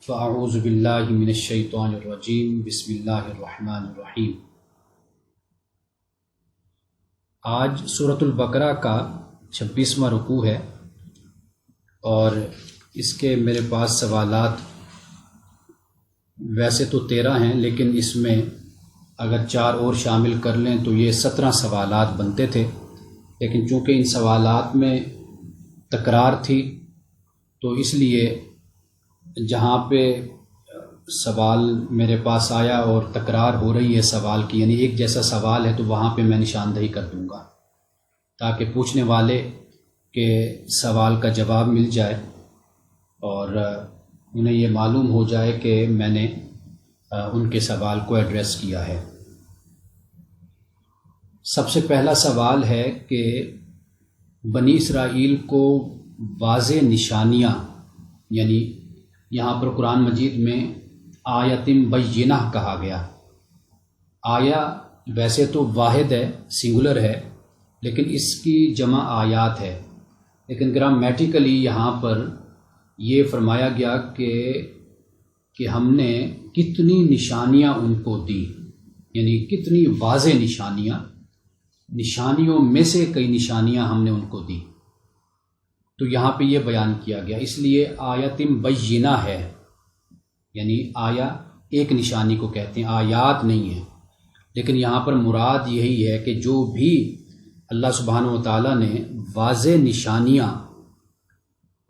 فاعوذ باللہ من الشیطان الرجیم بسم اللہ الرحمن الرحیم۔ آج سورۃ البقرہ کا 26واں رکوع ہے اور اس کے میرے پاس سوالات ویسے تو 13 ہیں، لیکن اس میں اگر 4 اور شامل کر لیں تو یہ 17 سوالات بنتے تھے، لیکن چونکہ ان سوالات میں تکرار تھی تو اس لیے جہاں پہ سوال میرے پاس آیا اور تکرار ہو رہی ہے سوال کی، یعنی ایک جیسا سوال ہے، تو وہاں پہ میں نشاندہی کر دوں گا تاکہ پوچھنے والے کے سوال کا جواب مل جائے اور انہیں یہ معلوم ہو جائے کہ میں نے ان کے سوال کو ایڈریس کیا ہے۔ سب سے پہلا سوال ہے کہ بنی اسرائیل کو واضح نشانیاں، یعنی یہاں پر قرآن مجید میں آیتم بینہ کہا گیا۔ آیا ویسے تو واحد ہے، سنگولر ہے، لیکن اس کی جمع آیات ہے، لیکن گرامیٹیکلی یہاں پر یہ فرمایا گیا کہ ہم نے کتنی نشانیاں ان کو دی، یعنی کتنی واضح نشانیوں میں سے کئی نشانیاں ہم نے ان کو دی، تو یہاں پہ یہ بیان کیا گیا، اس لیے آیتم بینہ ہے، یعنی آیا ایک نشانی کو کہتے ہیں، آیات نہیں ہیں، لیکن یہاں پر مراد یہی ہے کہ جو بھی اللہ سبحانہ و تعالیٰ نے واضح نشانیاں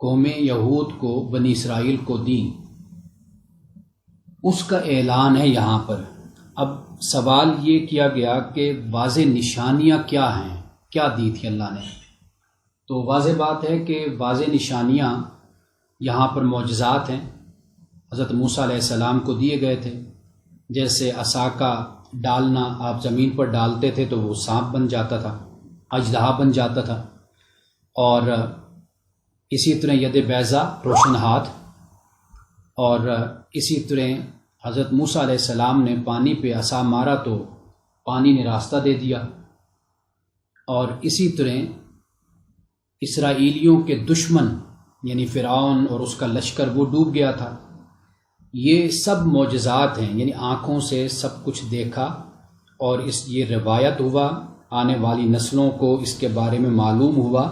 قوم یہود کو، بنی اسرائیل کو دی، اس کا اعلان ہے یہاں پر۔ اب سوال یہ کیا گیا کہ واضح نشانیاں کیا ہیں، کیا دی تھی اللہ نے؟ تو واضح بات ہے کہ واضح نشانیاں یہاں پر معجزات ہیں، حضرت موسیٰ علیہ السلام کو دیے گئے تھے، جیسے عصا کا ڈالنا، آپ زمین پر ڈالتے تھے تو وہ سانپ بن جاتا تھا، اژدہا بن جاتا تھا، اور اسی طرح ید بیضا، روشن ہاتھ، اور اسی طرح حضرت موسیٰ علیہ السلام نے پانی پہ عصا مارا تو پانی نے راستہ دے دیا، اور اسی طرح اسرائیلیوں کے دشمن یعنی فرعون اور اس کا لشکر وہ ڈوب گیا تھا۔ یہ سب معجزات ہیں، یعنی آنکھوں سے سب کچھ دیکھا اور یہ روایت ہوا، آنے والی نسلوں کو اس کے بارے میں معلوم ہوا۔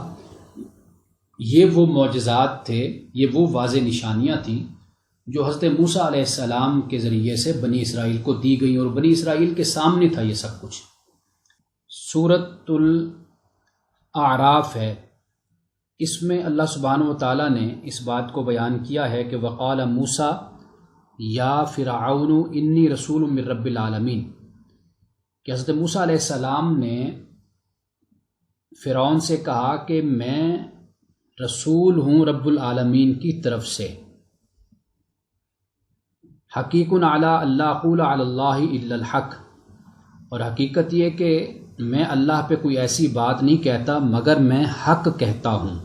یہ وہ معجزات تھے، یہ وہ واضح نشانیاں تھیں جو حضرت موسیٰ علیہ السلام کے ذریعے سے بنی اسرائیل کو دی گئیں، اور بنی اسرائیل کے سامنے تھا یہ سب کچھ۔ سورۃ الاعراف ہے، اس میں اللہ سبحانہ و تعالیٰ نے اس بات کو بیان کیا ہے کہ وقال موسیٰ یا فرعون انی رسول من رب العالمین، کہ حضرت موسیٰ علیہ السلام نے فرعون سے کہا کہ میں رسول ہوں رب العالمین کی طرف سے، حقیق علی اللہ اقول علی اللہ الا الحق، اور حقیقت یہ کہ میں اللہ پہ کوئی ایسی بات نہیں کہتا مگر میں حق کہتا ہوں۔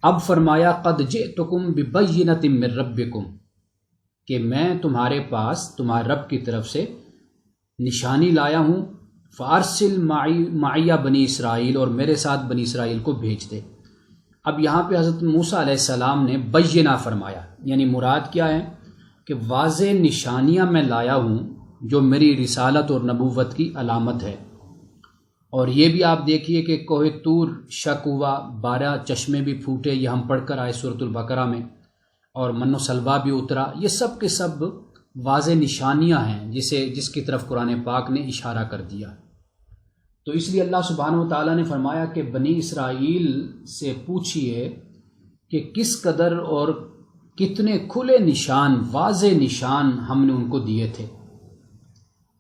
اب فرمایا قد جئتکم ببینۃ من ربکم، کہ میں تمہارے پاس تمہارے رب کی طرف سے نشانی لایا ہوں، فارسل معی بنی اسرائیل، اور میرے ساتھ بنی اسرائیل کو بھیج دے۔ اب یہاں پہ حضرت موسیٰ علیہ السلام نے بینہ فرمایا، یعنی مراد کیا ہے کہ واضح نشانیاں میں لایا ہوں جو میری رسالت اور نبوت کی علامت ہے۔ اور یہ بھی آپ دیکھیے کہ کوہ طور شق ہوا، 12 چشمے بھی پھوٹے، یہ ہم پڑھ کر آئے سورۃ البقرہ میں، اور من و سلوہ بھی اترا، یہ سب کے سب واضح نشانیاں ہیں جس کی طرف قرآن پاک نے اشارہ کر دیا۔ تو اس لیے اللہ سبحانہ و تعالیٰ نے فرمایا کہ بنی اسرائیل سے پوچھئے کہ کس قدر اور کتنے کھلے نشان، واضح نشان ہم نے ان کو دیے تھے۔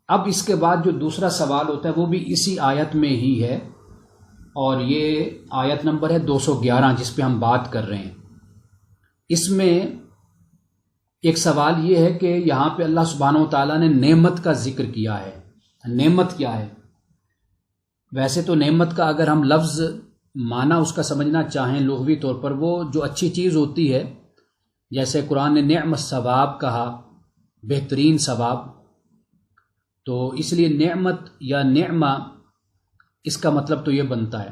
اب اس کے بعد جو دوسرا سوال ہوتا ہے وہ بھی اسی آیت میں ہی ہے، اور یہ آیت نمبر ہے 211 جس پہ ہم بات کر رہے ہیں۔ اس میں ایک سوال یہ ہے کہ یہاں پہ اللہ سبحانہ و تعالیٰ نے نعمت کا ذکر کیا ہے۔ نعمت کیا ہے؟ ویسے تو نعمت کا اگر ہم لفظ معنی اس کا سمجھنا چاہیں لغوی طور پر، وہ جو اچھی چیز ہوتی ہے، جیسے قرآن نے نعم الثواب کہا، بہترین ثواب، تو اس لیے نعمت یا نعمہ اس کا مطلب تو یہ بنتا ہے۔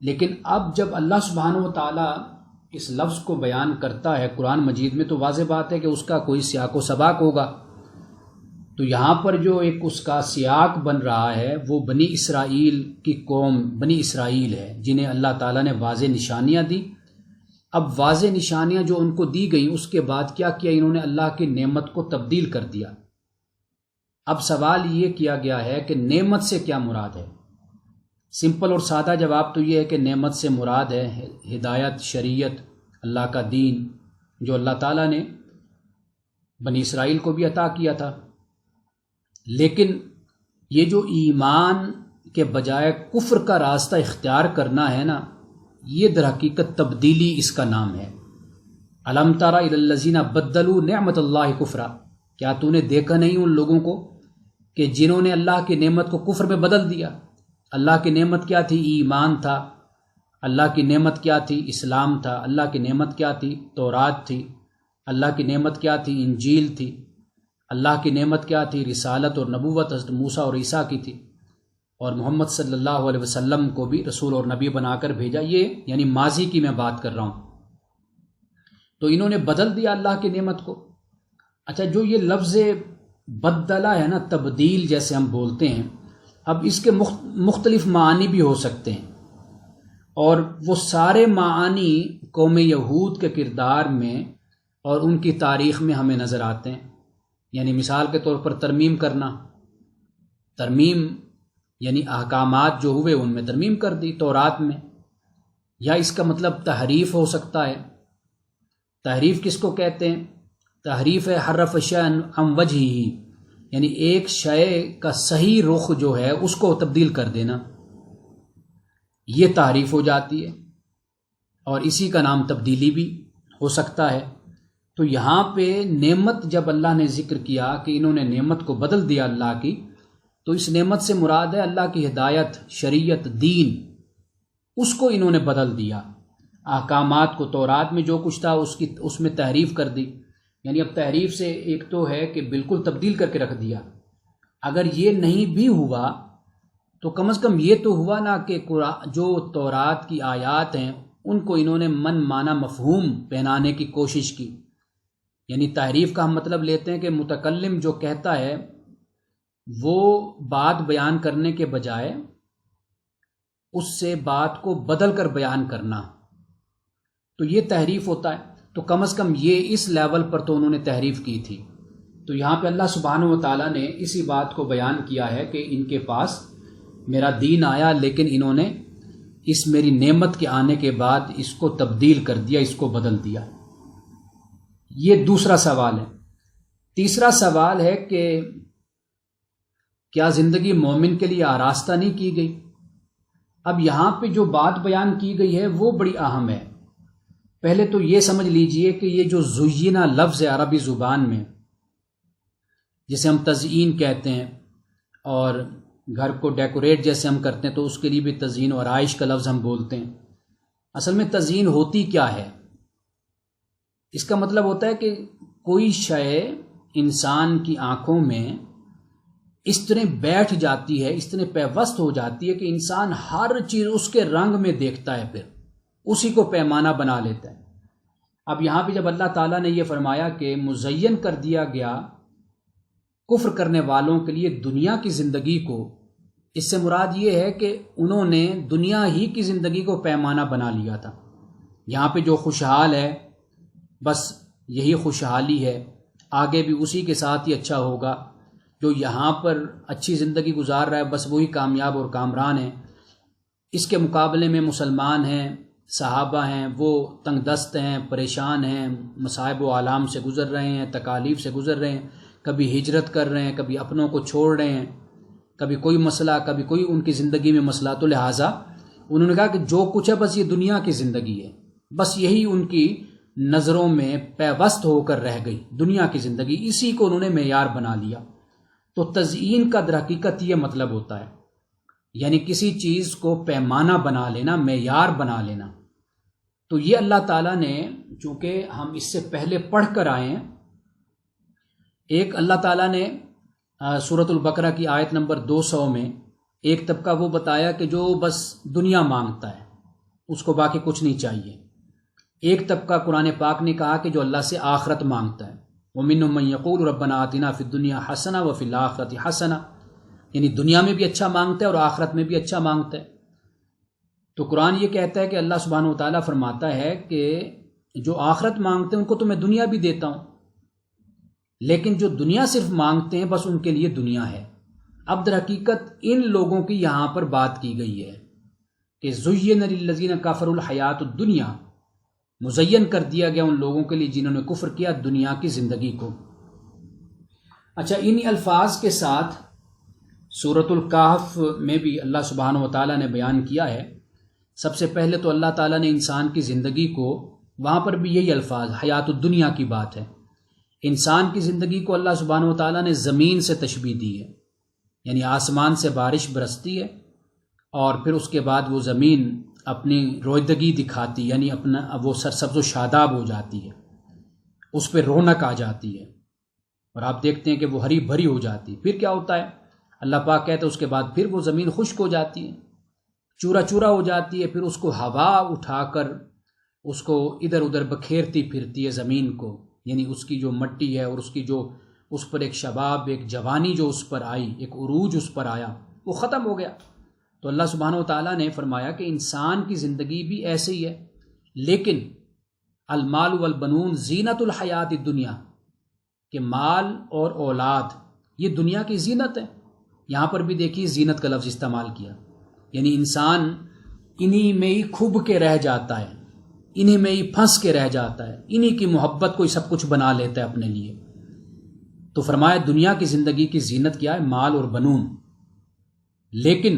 لیکن اب جب اللہ سبحانہ و تعالیٰ اس لفظ کو بیان کرتا ہے قرآن مجید میں تو واضح بات ہے کہ اس کا کوئی سیاق و سباق ہوگا۔ تو یہاں پر جو ایک اس کا سیاق بن رہا ہے وہ بنی اسرائیل کی قوم بنی اسرائیل ہے، جنہیں اللہ تعالیٰ نے واضح نشانیاں دی۔ اب واضح نشانیاں جو ان کو دی گئیں، اس کے بعد کیا کیا؟ انہوں نے اللہ کی نعمت کو تبدیل کر دیا۔ اب سوال یہ کیا گیا ہے کہ نعمت سے کیا مراد ہے؟ سمپل اور سادہ جواب تو یہ ہے کہ نعمت سے مراد ہے ہدایت، شریعت، اللہ کا دین، جو اللہ تعالیٰ نے بنی اسرائیل کو بھی عطا کیا تھا۔ لیکن یہ جو ایمان کے بجائے کفر کا راستہ اختیار کرنا ہے نا، یہ در حقیقت تبدیلی اس کا نام ہے۔ الم تر الی الذین بدلوا نعمت اللہ کفرا، کیا تو نے دیکھا نہیں ان لوگوں کو کہ جنہوں نے اللہ کی نعمت کو کفر میں بدل دیا؟ اللہ کی نعمت کیا تھی؟ ایمان تھا۔ اللہ کی نعمت کیا تھی؟ اسلام تھا۔ اللہ کی نعمت کیا تھی؟ تورات تھی۔ اللہ کی نعمت کیا تھی؟ انجیل تھی۔ اللہ کی نعمت کیا تھی؟ رسالت اور نبوت حضرت موسیٰ اور عیسیٰ کی تھی، اور محمد صلی اللہ علیہ وسلم کو بھی رسول اور نبی بنا کر بھیجا۔ یہ یعنی ماضی کی میں بات کر رہا ہوں۔ تو انہوں نے بدل دیا اللہ کی نعمت کو۔ اچھا، جو یہ لفظ بدلہ ہے نا، تبدیل جیسے ہم بولتے ہیں، اب اس کے مختلف معانی بھی ہو سکتے ہیں، اور وہ سارے معانی قوم یہود کے کردار میں اور ان کی تاریخ میں ہمیں نظر آتے ہیں۔ یعنی مثال کے طور پر ترمیم کرنا، ترمیم یعنی احکامات جو ہوئے ان میں ترمیم کر دی تورات میں، یا اس کا مطلب تحریف ہو سکتا ہے۔ تحریف کس کو کہتے ہیں؟ تحریف ہے حرف شیء عن وجہہ، یعنی ایک شے کا صحیح رخ جو ہے اس کو تبدیل کر دینا، یہ تحریف ہو جاتی ہے، اور اسی کا نام تبدیلی بھی ہو سکتا ہے۔ تو یہاں پہ نعمت جب اللہ نے ذکر کیا کہ انہوں نے نعمت کو بدل دیا اللہ کی، تو اس نعمت سے مراد ہے اللہ کی ہدایت، شریعت، دین، اس کو انہوں نے بدل دیا۔ احکامات کو، تورات میں جو کچھ تھا اس میں تحریف کر دی۔ یعنی اب تحریف سے ایک تو ہے کہ بالکل تبدیل کر کے رکھ دیا۔ اگر یہ نہیں بھی ہوا تو کم از کم یہ تو ہوا نا کہ جو تورات کی آیات ہیں ان کو انہوں نے من مانا مفہوم پہنانے کی کوشش کی۔ یعنی تحریف کا ہم مطلب لیتے ہیں کہ متکلم جو کہتا ہے وہ بات بیان کرنے کے بجائے اس سے بات کو بدل کر بیان کرنا، تو یہ تحریف ہوتا ہے۔ تو کم از کم یہ اس لیول پر تو انہوں نے تحریف کی تھی۔ تو یہاں پہ اللہ سبحانہ و تعالیٰ نے اسی بات کو بیان کیا ہے کہ ان کے پاس میرا دین آیا، لیکن انہوں نے اس میری نعمت کے آنے کے بعد اس کو تبدیل کر دیا، اس کو بدل دیا۔ یہ دوسرا سوال ہے۔ تیسرا سوال ہے کہ کیا زندگی مومن کے لیے آراستہ نہیں کی گئی؟ اب یہاں پہ جو بات بیان کی گئی ہے وہ بڑی اہم ہے۔ پہلے تو یہ سمجھ لیجئے کہ یہ جو زینہ لفظ ہے عربی زبان میں، جسے ہم تزئین کہتے ہیں، اور گھر کو ڈیکوریٹ جیسے ہم کرتے ہیں تو اس کے لیے بھی تزئین اور آرائش کا لفظ ہم بولتے ہیں۔ اصل میں تزئین ہوتی کیا ہے؟ اس کا مطلب ہوتا ہے کہ کوئی شے انسان کی آنکھوں میں اس طرح بیٹھ جاتی ہے، اس طرح پیوست ہو جاتی ہے کہ انسان ہر چیز اس کے رنگ میں دیکھتا ہے، پھر اسی کو پیمانہ بنا لیتا ہے۔ اب یہاں پہ جب اللہ تعالیٰ نے یہ فرمایا کہ مزین کر دیا گیا کفر کرنے والوں کے لیے دنیا کی زندگی کو، اس سے مراد یہ ہے کہ انہوں نے دنیا ہی کی زندگی کو پیمانہ بنا لیا تھا۔ یہاں پہ جو خوشحال ہے بس یہی خوشحالی ہے، آگے بھی اسی کے ساتھ ہی اچھا ہوگا۔ جو یہاں پر اچھی زندگی گزار رہا ہے بس وہی کامیاب اور کامران ہے۔ اس کے مقابلے میں مسلمان ہیں، صحابہ ہیں، وہ تنگ دست ہیں، پریشان ہیں، مصائب و آلام سے گزر رہے ہیں، تکالیف سے گزر رہے ہیں، کبھی ہجرت کر رہے ہیں، کبھی اپنوں کو چھوڑ رہے ہیں، کبھی کوئی مسئلہ، کبھی کوئی ان کی زندگی میں مسئلہ۔ تو لہٰذا انہوں نے کہا کہ جو کچھ ہے بس یہ دنیا کی زندگی ہے، بس یہی ان کی نظروں میں پیوست ہو کر رہ گئی، دنیا کی زندگی، اسی کو انہوں نے معیار بنا لیا۔ تو تزئین کا در حقیقت یہ مطلب ہوتا ہے، یعنی کسی چیز کو پیمانہ بنا لینا، معیار بنا لینا۔ تو یہ اللہ تعالیٰ نے، چونکہ ہم اس سے پہلے پڑھ کر آئے ہیں، ایک اللہ تعالیٰ نے سورۃ البقرہ کی آیت نمبر 200 میں ایک طبقہ وہ بتایا کہ جو بس دنیا مانگتا ہے، اس کو باقی کچھ نہیں چاہیے۔ ایک طبقہ قرآن پاک نے کہا کہ جو اللہ سے آخرت مانگتا ہے، وَمِنْهُم مَّن يَقُولُ رَبَّنَا آتِنَا فِي الدُّنْيَا حَسَنَةً وَفِي الْآخِرَةِ حَسَنَةً، یعنی دنیا میں بھی اچھا مانگتا ہے اور آخرت میں بھی اچھا مانگتا ہے۔ تو قرآن یہ کہتا ہے کہ اللہ سبحانہ وتعالیٰ فرماتا ہے کہ جو آخرت مانگتے ہیں ان کو تو میں دنیا بھی دیتا ہوں، لیکن جو دنیا صرف مانگتے ہیں بس ان کے لیے دنیا ہے۔ اب در حقیقت ان لوگوں کی یہاں پر بات کی گئی ہے کہ زُيِّنَ لِلَّذِينَ كَفَرُوا الْحَيَاةُ الدُّنْيَا، مزین کر دیا گیا ان لوگوں کے لیے جنہوں نے کفر کیا دنیا کی زندگی کو۔ اچھا، انہی الفاظ کے ساتھ سورۃ الکہف میں بھی اللہ سبحانہ وتعالیٰ نے بیان کیا ہے۔ سب سے پہلے تو اللہ تعالیٰ نے انسان کی زندگی کو، وہاں پر بھی یہی الفاظ حیات الدنیا کی بات ہے، انسان کی زندگی کو اللہ سبحانہ وتعالیٰ نے زمین سے تشبیہ دی ہے، یعنی آسمان سے بارش برستی ہے اور پھر اس کے بعد وہ زمین اپنی رویدگی دکھاتی، یعنی اپنا وہ سرسبز و شاداب ہو جاتی ہے، اس پہ رونق آ جاتی ہے اور آپ دیکھتے ہیں کہ وہ ہری بھری ہو جاتی ہے۔ پھر کیا ہوتا ہے؟ اللہ پاک کہتے ہیں اس کے بعد پھر وہ زمین خشک ہو جاتی ہے، چورا چورا ہو جاتی ہے، پھر اس کو ہوا اٹھا کر اس کو ادھر ادھر بکھیرتی پھرتی ہے زمین کو، یعنی اس کی جو مٹی ہے اور اس کی جو اس پر ایک شباب، ایک جوانی جو اس پر آئی، ایک عروج اس پر آیا، وہ ختم ہو گیا۔ تو اللہ سبحانہ وتعالیٰ نے فرمایا کہ انسان کی زندگی بھی ایسے ہی ہے، لیکن المال والبنون زینت الحیات الدنیا، کہ مال اور اولاد یہ دنیا کی زینت ہے۔ یہاں پر بھی دیکھیے زینت کا لفظ استعمال کیا، یعنی انسان انہی میں ہی کھب کے رہ جاتا ہے، انہی میں ہی پھنس کے رہ جاتا ہے، انہی کی محبت کو ہی سب کچھ بنا لیتا ہے اپنے لیے۔ تو فرمایا دنیا کی زندگی کی زینت کیا ہے؟ مال اور بنون، لیکن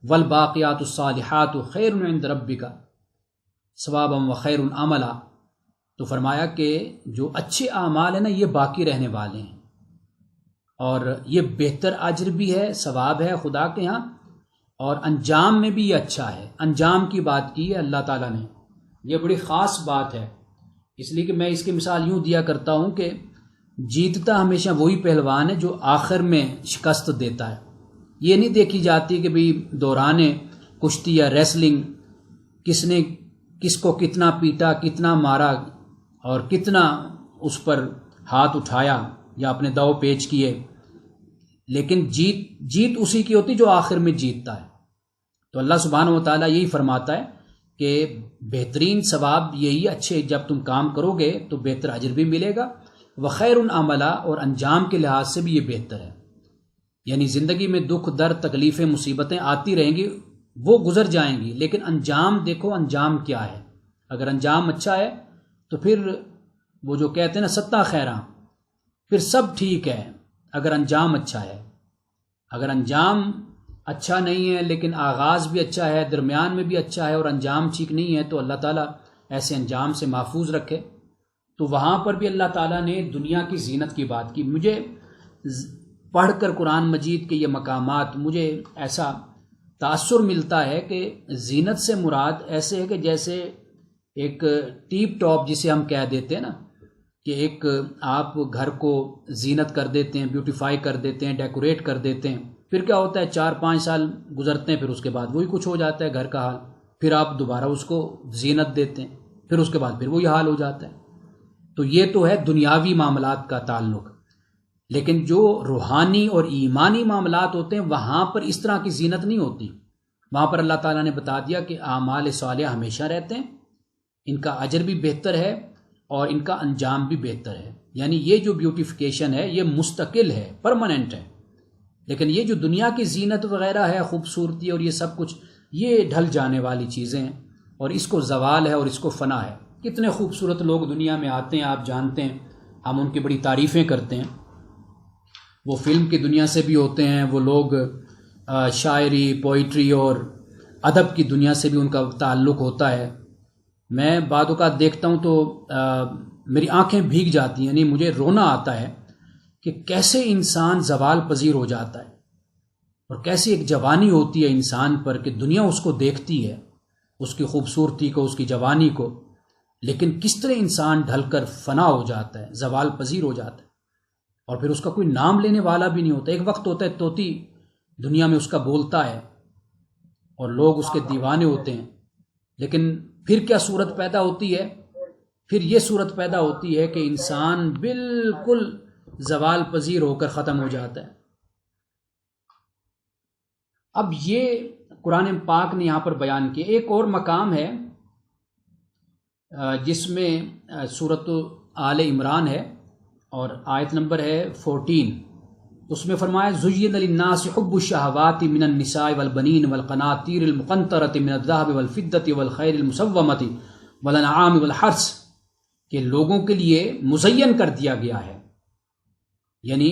والباقیات الصالحات خیر عند ربک ثوابا وخیر عملا، تو فرمایا کہ جو اچھے اعمال ہیں نا یہ باقی رہنے والے ہیں اور یہ بہتر اجر بھی ہے، ثواب ہے خدا کے ہاں، اور انجام میں بھی یہ اچھا ہے۔ انجام کی بات کی ہے اللہ تعالیٰ نے، یہ بڑی خاص بات ہے، اس لیے کہ میں اس کی مثال یوں دیا کرتا ہوں کہ جیتتا ہمیشہ وہی پہلوان ہے جو آخر میں شکست دیتا ہے۔ یہ نہیں دیکھی جاتی کہ بھئی دوران کشتی یا ریسلنگ کس نے کس کو کتنا پیٹا، کتنا مارا اور کتنا اس پر ہاتھ اٹھایا یا اپنے داؤ پیچ کیے، لیکن جیت اسی کی ہوتی جو آخر میں جیتتا ہے۔ تو اللہ سبحانہ وتعالیٰ یہی فرماتا ہے کہ بہترین ثواب یہی اچھے، جب تم کام کرو گے تو بہتر اجر بھی ملے گا، وخیر عملا، اور انجام کے لحاظ سے بھی یہ بہتر ہے۔ یعنی زندگی میں دکھ درد تکلیفیں مصیبتیں آتی رہیں گی، وہ گزر جائیں گی، لیکن انجام دیکھو انجام کیا ہے۔ اگر انجام اچھا ہے تو پھر وہ جو کہتے ہیں نا ستہ خیراں، پھر سب ٹھیک ہے اگر انجام اچھا ہے۔ اگر انجام اچھا نہیں ہے لیکن آغاز بھی اچھا ہے، درمیان میں بھی اچھا ہے اور انجام ٹھیک نہیں ہے، تو اللہ تعالیٰ ایسے انجام سے محفوظ رکھے۔ تو وہاں پر بھی اللہ تعالیٰ نے دنیا کی زینت کی بات کی۔ مجھے پڑھ کر قرآن مجید کے یہ مقامات مجھے ایسا تاثر ملتا ہے کہ زینت سے مراد ایسے ہے کہ جیسے ایک ٹیپ ٹاپ جسے ہم کہہ دیتے ہیں نا، کہ ایک آپ گھر کو زینت کر دیتے ہیں، بیوٹیفائی کر دیتے ہیں، ڈیکوریٹ کر دیتے ہیں، پھر کیا ہوتا ہے 4-5 سال گزرتے ہیں، پھر اس کے بعد وہی کچھ ہو جاتا ہے گھر کا حال، پھر آپ دوبارہ اس کو زینت دیتے ہیں، پھر اس کے بعد پھر وہی حال ہو جاتا ہے۔ تو یہ تو ہے دنیاوی معاملات کا تعلق، لیکن جو روحانی اور ایمانی معاملات ہوتے ہیں وہاں پر اس طرح کی زینت نہیں ہوتی۔ وہاں پر اللہ تعالیٰ نے بتا دیا کہ اعمال صالحہ ہمیشہ رہتے ہیں، ان کا اجر بھی بہتر ہے اور ان کا انجام بھی بہتر ہے۔ یعنی یہ جو بیوٹیفیکیشن ہے یہ مستقل ہے، پرماننٹ ہے، لیکن یہ جو دنیا کی زینت وغیرہ ہے، خوبصورتی اور یہ سب کچھ، یہ ڈھل جانے والی چیزیں ہیں اور اس کو زوال ہے اور اس کو فنا ہے۔ کتنے خوبصورت لوگ دنیا میں آتے ہیں، آپ جانتے ہیں، ہم ان کی بڑی تعریفیں کرتے ہیں۔ وہ فلم کی دنیا سے بھی ہوتے ہیں، وہ لوگ شاعری، پوئٹری اور ادب کی دنیا سے بھی ان کا تعلق ہوتا ہے۔ میں بعض اوقات دیکھتا ہوں تو میری آنکھیں بھیگ جاتی ہیں، یعنی مجھے رونا آتا ہے کہ کیسے انسان زوال پذیر ہو جاتا ہے اور کیسی ایک جوانی ہوتی ہے انسان پر کہ دنیا اس کو دیکھتی ہے، اس کی خوبصورتی کو، اس کی جوانی کو، لیکن کس طرح انسان ڈھل کر فنا ہو جاتا ہے، زوال پذیر ہو جاتا ہے اور پھر اس کا کوئی نام لینے والا بھی نہیں ہوتا۔ ایک وقت ہوتا ہے طوطی دنیا میں اس کا بولتا ہے اور لوگ اس کے دیوانے ہوتے ہیں، لیکن پھر کیا صورت پیدا ہوتی ہے پھر یہ صورت پیدا ہوتی ہے کہ انسان بالکل زوال پذیر ہو کر ختم ہو جاتا ہے۔ اب یہ قرآن پاک نے یہاں پر بیان کیا۔ ایک اور مقام ہے جس میں سورۃ آل عمران ہے اور آیت نمبر ہے 14، اس میں فرمایا زُيِّنَ لِلنَّاسِ حُبُّ الشَّهَوَاتِ مِنَ النِّسَاءِ وَالْبَنِينَ وَالْقَنَاطِيرِ الْمُقَنطَرَةِ مِنَ الذَّهَبِ وَالْفِضَّةِ وَالْخَيْلِ الْمُسَوَّمَةِ وَالْأَنْعَامِ وَالْحَرْثِ، کہ لوگوں کے لیے مزین کر دیا گیا ہے، یعنی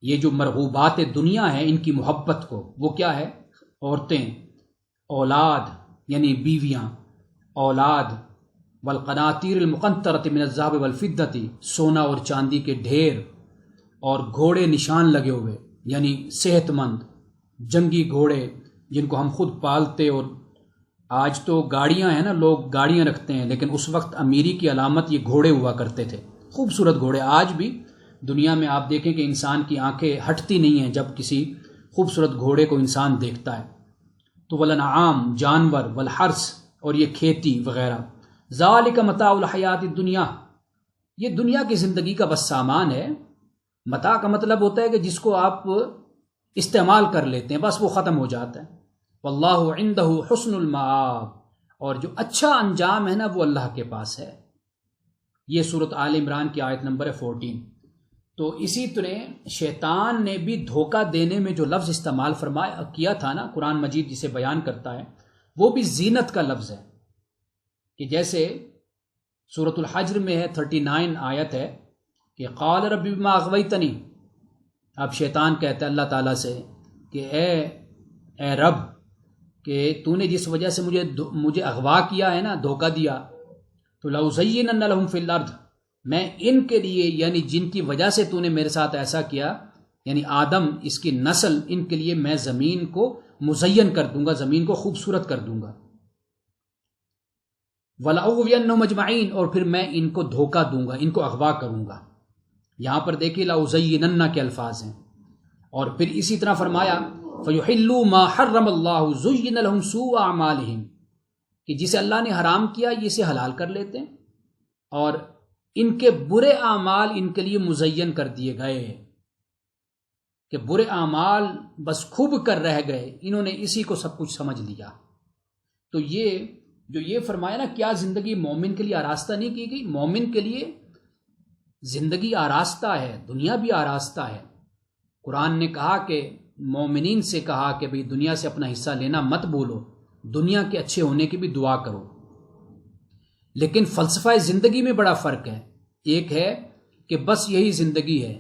یہ جو مرغوبات دنیا ہیں ان کی محبت کو، وہ کیا ہے؟ عورتیں، اولاد یعنی بیویاں، اولاد، والقناطیر المقنطرۃ من الذهب والفضۃ، سونا اور چاندی کے ڈھیر، اور گھوڑے نشان لگے ہوئے یعنی صحت مند جنگی گھوڑے جن کو ہم خود پالتے، اور آج تو گاڑیاں ہیں نا، لوگ گاڑیاں رکھتے ہیں، لیکن اس وقت امیری کی علامت یہ گھوڑے ہوا کرتے تھے، خوبصورت گھوڑے۔ آج بھی دنیا میں آپ دیکھیں کہ انسان کی آنکھیں ہٹتی نہیں ہیں جب کسی خوبصورت گھوڑے کو انسان دیکھتا ہے۔ تو والانعام جانور، والحرث اور یہ کھیتی وغیرہ، ذالک متاع الحیات الدنیا، یہ دنیا کی زندگی کا بس سامان ہے۔ متاع کا مطلب ہوتا ہے کہ جس کو آپ استعمال کر لیتے ہیں، بس وہ ختم ہو جاتا ہے۔ واللہ عندہ حسن المآب، اور جو اچھا انجام ہے نا وہ اللہ کے پاس ہے۔ یہ سورۃ آل عمران کی آیت نمبر ہے 14۔ تو اسی طرح شیطان نے بھی دھوکہ دینے میں جو لفظ استعمال کیا تھا نا، قرآن مجید جسے بیان کرتا ہے، وہ بھی زینت کا لفظ ہے، کہ جیسے سورۃ الحجر میں ہے 39 آیت ہے کہ قال رب بما اغویتنی، اب شیطان کہتا ہے اللہ تعالیٰ سے کہ اے رب، کہ تو نے جس وجہ سے مجھے اغوا کیا ہے نا، دھوکہ دیا، تو لأزینن لہم فی الارض، میں ان کے لیے یعنی جن کی وجہ سے تو نے میرے ساتھ ایسا کیا، یعنی آدم اس کی نسل، ان کے لیے میں زمین کو مزین کر دوں گا، زمین کو خوبصورت کر دوں گا۔ وَلَأُغْوِيَنَّهُمْ أَجْمَعِينَ، اور پھر میں ان کو دھوکہ دوں گا، ان کو اغوا کروں گا۔ یہاں پر دیکھیے لَأُزَيِّنَنَّ کے الفاظ ہیں، اور پھر اسی طرح فرمایا فَيُحِلُّوا مَا حَرَّمَ اللَّهُ زُيِّنَ لَهُمْ سُوءُ أَعْمَالِهِمْ، کہ جسے اللہ نے حرام کیا یہ اسے حلال کر لیتے ہیں، اور ان کے برے اعمال ان کے لیے مزین کر دیے گئے، کہ برے اعمال بس کھب کر رہ گئے، انہوں نے اسی کو سب کچھ سمجھ لیا۔ تو یہ فرمایا نا، کیا زندگی مومن کے لیے آراستہ نہیں کی گئی؟ مومن کے لیے زندگی آراستہ ہے، دنیا بھی آراستہ ہے۔ قرآن نے کہا کہ مومنین سے کہا کہ بھئی دنیا سے اپنا حصہ لینا مت بولو، دنیا کے اچھے ہونے کی بھی دعا کرو۔ لیکن فلسفہ زندگی میں بڑا فرق ہے۔ ایک ہے کہ بس یہی زندگی ہے،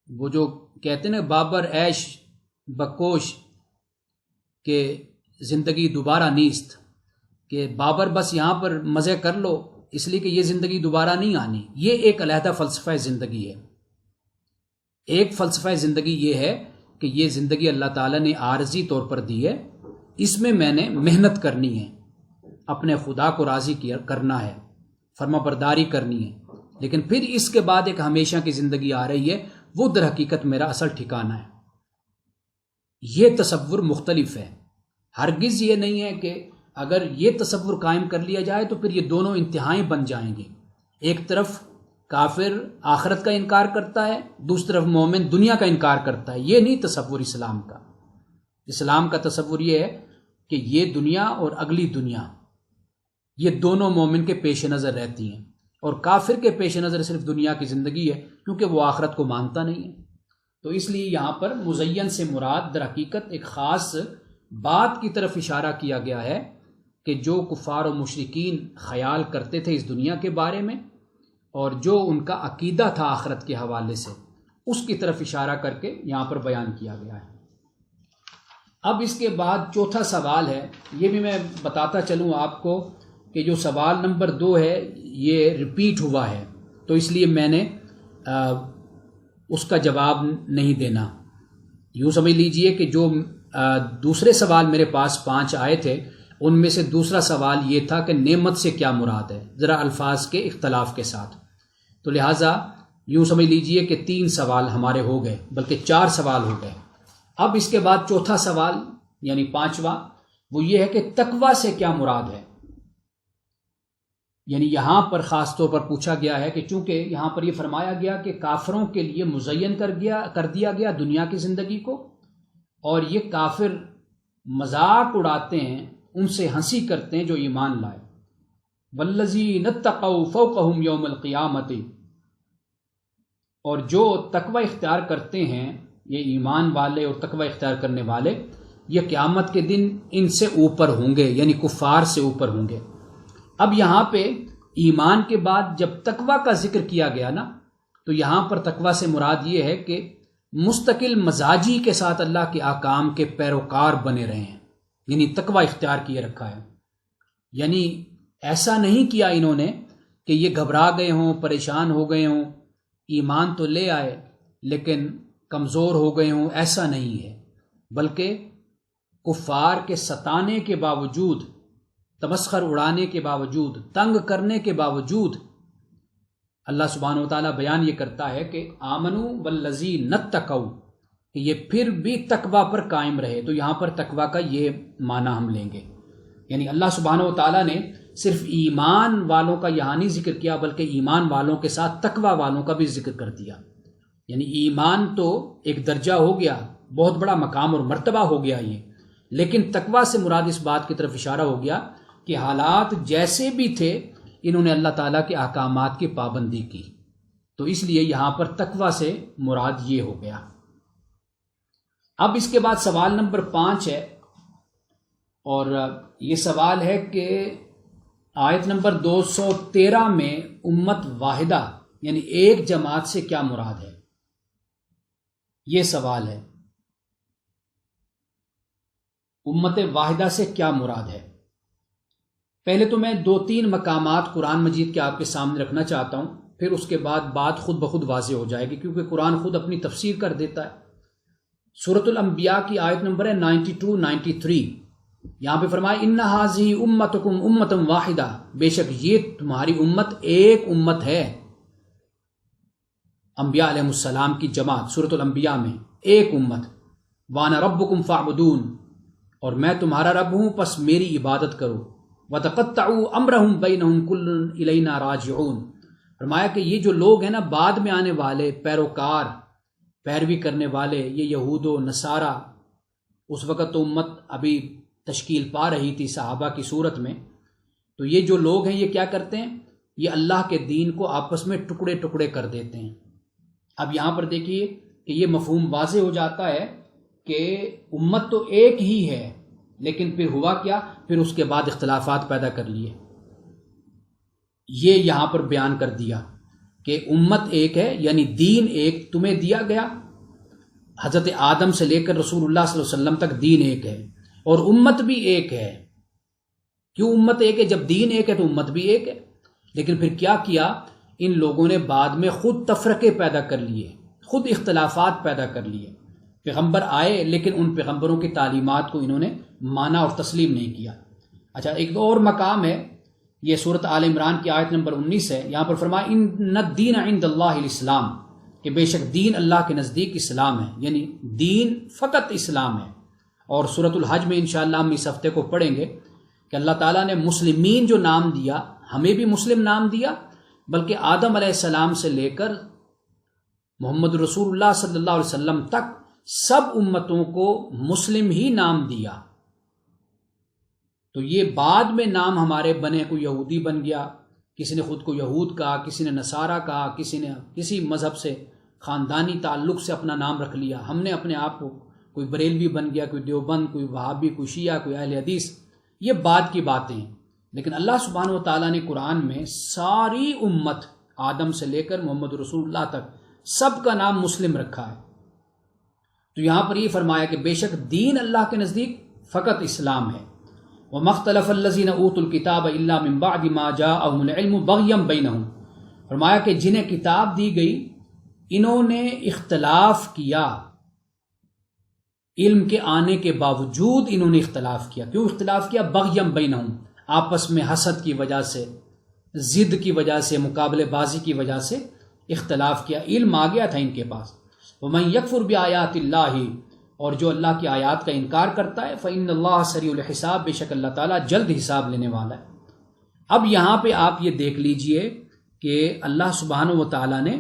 وہ جو کہتے ہیں نا بابر عیش بکوش کہ زندگی دوبارہ نیست، کہ بابر بس یہاں پر مزے کر لو اس لیے کہ یہ زندگی دوبارہ نہیں آنی، یہ ایک علیحدہ فلسفہ زندگی ہے۔ ایک فلسفہ زندگی یہ ہے کہ یہ زندگی اللہ تعالیٰ نے عارضی طور پر دی ہے، اس میں میں نے محنت کرنی ہے، اپنے خدا کو راضی کرنا ہے، فرما برداری کرنی ہے، لیکن پھر اس کے بعد ایک ہمیشہ کی زندگی آ رہی ہے، وہ در حقیقت میرا اصل ٹھکانہ ہے۔ یہ تصور مختلف ہے، ہرگز یہ نہیں ہے کہ اگر یہ تصور قائم کر لیا جائے تو پھر یہ دونوں انتہائیں بن جائیں گی، ایک طرف کافر آخرت کا انکار کرتا ہے، دوسری طرف مومن دنیا کا انکار کرتا ہے۔ یہ نہیں تصور اسلام کا۔ اسلام کا تصور یہ ہے کہ یہ دنیا اور اگلی دنیا، یہ دونوں مومن کے پیش نظر رہتی ہیں، اور کافر کے پیش نظر صرف دنیا کی زندگی ہے، کیونکہ وہ آخرت کو مانتا نہیں ہے۔ تو اس لیے یہاں پر مزین سے مراد در حقیقت ایک خاص بات کی طرف اشارہ کیا گیا ہے کہ جو کفار و مشرکین خیال کرتے تھے اس دنیا کے بارے میں، اور جو ان کا عقیدہ تھا آخرت کے حوالے سے، اس کی طرف اشارہ کر کے یہاں پر بیان کیا گیا ہے۔ اب اس کے بعد چوتھا سوال ہے، یہ بھی میں بتاتا چلوں آپ کو کہ جو سوال نمبر 2 ہے یہ ریپیٹ ہوا ہے، تو اس لیے میں نے اس کا جواب نہیں دینا۔ یوں سمجھ لیجئے کہ جو دوسرے سوال میرے پاس 5 آئے تھے، ان میں سے دوسرا سوال یہ تھا کہ نعمت سے کیا مراد ہے، ذرا الفاظ کے اختلاف کے ساتھ، تو لہٰذا یوں سمجھ لیجئے کہ 3 سوال ہمارے ہو گئے، بلکہ 4 سوال ہو گئے۔ اب اس کے بعد چوتھا سوال یعنی 5واں، وہ یہ ہے کہ تقویٰ سے کیا مراد ہے۔ یعنی یہاں پر خاص طور پر پوچھا گیا ہے کہ چونکہ یہاں پر یہ فرمایا گیا کہ کافروں کے لیے مزین کر دیا گیا دنیا کی زندگی کو، اور یہ کافر مذاق اڑاتے ہیں، ان سے ہنسی کرتے ہیں جو ایمان لائے۔ والذین اتقوا فوقہم یوم القیامت، اور جو تقوی اختیار کرتے ہیں، یہ ایمان والے اور تقوی اختیار کرنے والے، یہ قیامت کے دن ان سے اوپر ہوں گے، یعنی کفار سے اوپر ہوں گے۔ اب یہاں پہ ایمان کے بعد جب تقوی کا ذکر کیا گیا نا، تو یہاں پر تقوی سے مراد یہ ہے کہ مستقل مزاجی کے ساتھ اللہ کے احکام کے پیروکار بنے رہے ہیں، یعنی تقوی اختیار کیے رکھا ہے۔ یعنی ایسا نہیں کیا انہوں نے کہ یہ گھبرا گئے ہوں، پریشان ہو گئے ہوں، ایمان تو لے آئے لیکن کمزور ہو گئے ہوں، ایسا نہیں ہے، بلکہ کفار کے ستانے کے باوجود، تمسخر اڑانے کے باوجود، تنگ کرنے کے باوجود، اللہ سبحانہ و تعالیٰ بیان یہ کرتا ہے کہ آمنوا والذین اتقوا، کہ یہ پھر بھی تقوی پر قائم رہے۔ تو یہاں پر تقوی کا یہ معنی ہم لیں گے، یعنی اللہ سبحانہ و تعالیٰ نے صرف ایمان والوں کا یہاں نہیں ذکر کیا، بلکہ ایمان والوں کے ساتھ تقوی والوں کا بھی ذکر کر دیا۔ یعنی ایمان تو ایک درجہ ہو گیا، بہت بڑا مقام اور مرتبہ ہو گیا یہ، لیکن تقوی سے مراد اس بات کی طرف اشارہ ہو گیا کہ حالات جیسے بھی تھے، انہوں نے اللہ تعالیٰ کے احکامات کی پابندی کی، تو اس لیے یہاں پر تقوی سے مراد یہ ہو گیا۔ اب اس کے بعد سوال نمبر 5 ہے، اور یہ سوال ہے کہ آیت نمبر 213 میں امت واحدہ یعنی ایک جماعت سے کیا مراد ہے؟ یہ سوال ہے، امت واحدہ سے کیا مراد ہے؟ پہلے تو میں 2-3 مقامات قرآن مجید کے آپ کے سامنے رکھنا چاہتا ہوں، پھر اس کے بعد بات خود بخود واضح ہو جائے گی، کیونکہ قرآن خود اپنی تفسیر کر دیتا ہے۔ سورۃ الانبیاء کی آیت نمبر ہے 92-93، یہاں پہ فرمایا ان ھذہ امتکم امۃ واحدہ، بے شک یہ تمہاری امت ایک امت ہے، انبیاء علیہ السلام کی جماعت، سورۃ الانبیاء میں ایک امت، وانا ربکم فاعبدون، اور میں تمہارا رب ہوں پس میری عبادت کرو، وتقطعوا امرهم بینہم کل الینا راجعون۔ فرمایا کہ یہ جو لوگ ہیں نا بعد میں آنے والے پیروکار، پیروی کرنے والے، یہ یہود و نصارہ، اس وقت تو امت ابھی تشکیل پا رہی تھی صحابہ کی صورت میں، تو یہ جو لوگ ہیں یہ کیا کرتے ہیں؟ یہ اللہ کے دین کو آپس میں ٹکڑے ٹکڑے کر دیتے ہیں۔ اب یہاں پر دیکھیے کہ یہ مفہوم واضح ہو جاتا ہے کہ امت تو ایک ہی ہے، لیکن پھر ہوا کیا؟ پھر اس کے بعد اختلافات پیدا کر لیے۔ یہ یہاں پر بیان کر دیا کہ امت ایک ہے، یعنی دین ایک تمہیں دیا گیا، حضرت آدم سے لے کر رسول اللہ صلی اللہ علیہ وسلم تک دین ایک ہے، اور امت بھی ایک ہے۔ کیوں امت ایک ہے؟ جب دین ایک ہے تو امت بھی ایک ہے، لیکن پھر کیا کیا؟ ان لوگوں نے بعد میں خود تفرقے پیدا کر لیے، خود اختلافات پیدا کر لیے۔ پیغمبر آئے لیکن ان پیغمبروں کی تعلیمات کو انہوں نے مانا اور تسلیم نہیں کیا۔ اچھا، ایک اور مقام ہے، یہ سورۃ آل عمران کی آیت نمبر 19 ہے، یہاں پر فرمایا ان الدین عند اللہ الاسلام، کہ بے شک دین اللہ کے نزدیک اسلام ہے، یعنی دین فقط اسلام ہے۔ اور سورۃ الحج میں انشاءاللہ ہم اس ہفتے کو پڑھیں گے کہ اللہ تعالیٰ نے مسلمین جو نام دیا، ہمیں بھی مسلم نام دیا، بلکہ آدم علیہ السلام سے لے کر محمد رسول اللہ صلی اللہ علیہ وسلم تک سب امتوں کو مسلم ہی نام دیا۔ تو یہ بعد میں نام ہمارے بنے، کوئی یہودی بن گیا، کسی نے خود کو یہود کہا، کسی نے نصارہ کہا، کسی نے کسی مذہب سے خاندانی تعلق سے اپنا نام رکھ لیا، ہم نے اپنے آپ کو کوئی بریلوی بن گیا، کوئی دیوبند، کوئی وہابی، کوئی شیعہ، کوئی اہل حدیث، یہ بعد کی باتیں ہیں۔ لیکن اللہ سبحانہ و تعالیٰ نے قرآن میں ساری امت آدم سے لے کر محمد رسول اللہ تک سب کا نام مسلم رکھا ہے۔ تو یہاں پر یہ فرمایا کہ بے شک دین اللہ کے نزدیک فقط اسلام ہے۔ وَمَا اخْتَلَفَ الَّذِينَ أُوتُوا الْكِتَابَ إِلَّا مِن بَعْدِ مَا جَاءَهُمُ الْعِلْمُ بَغْيًا بَيْنَهُمْ، فرمایا کہ جنہیں کتاب دی گئی انہوں نے اختلاف کیا، علم کے آنے کے باوجود انہوں نے اختلاف کیا۔ کیوں اختلاف کیا؟ بغیم بینہم، آپس میں حسد کی وجہ سے، ضد کی وجہ سے، مقابلے بازی کی وجہ سے اختلاف کیا۔ علم آ گیا تھا ان کے پاس۔ ومن یکفر بآیات اللہ، اور جو اللہ کی آیات کا انکار کرتا ہے، فإن اللہ سریع الحساب، بے شک اللہ تعالیٰ جلد حساب لینے والا ہے۔ اب یہاں پہ آپ یہ دیکھ لیجئے کہ اللہ سبحانہ و تعالیٰ نے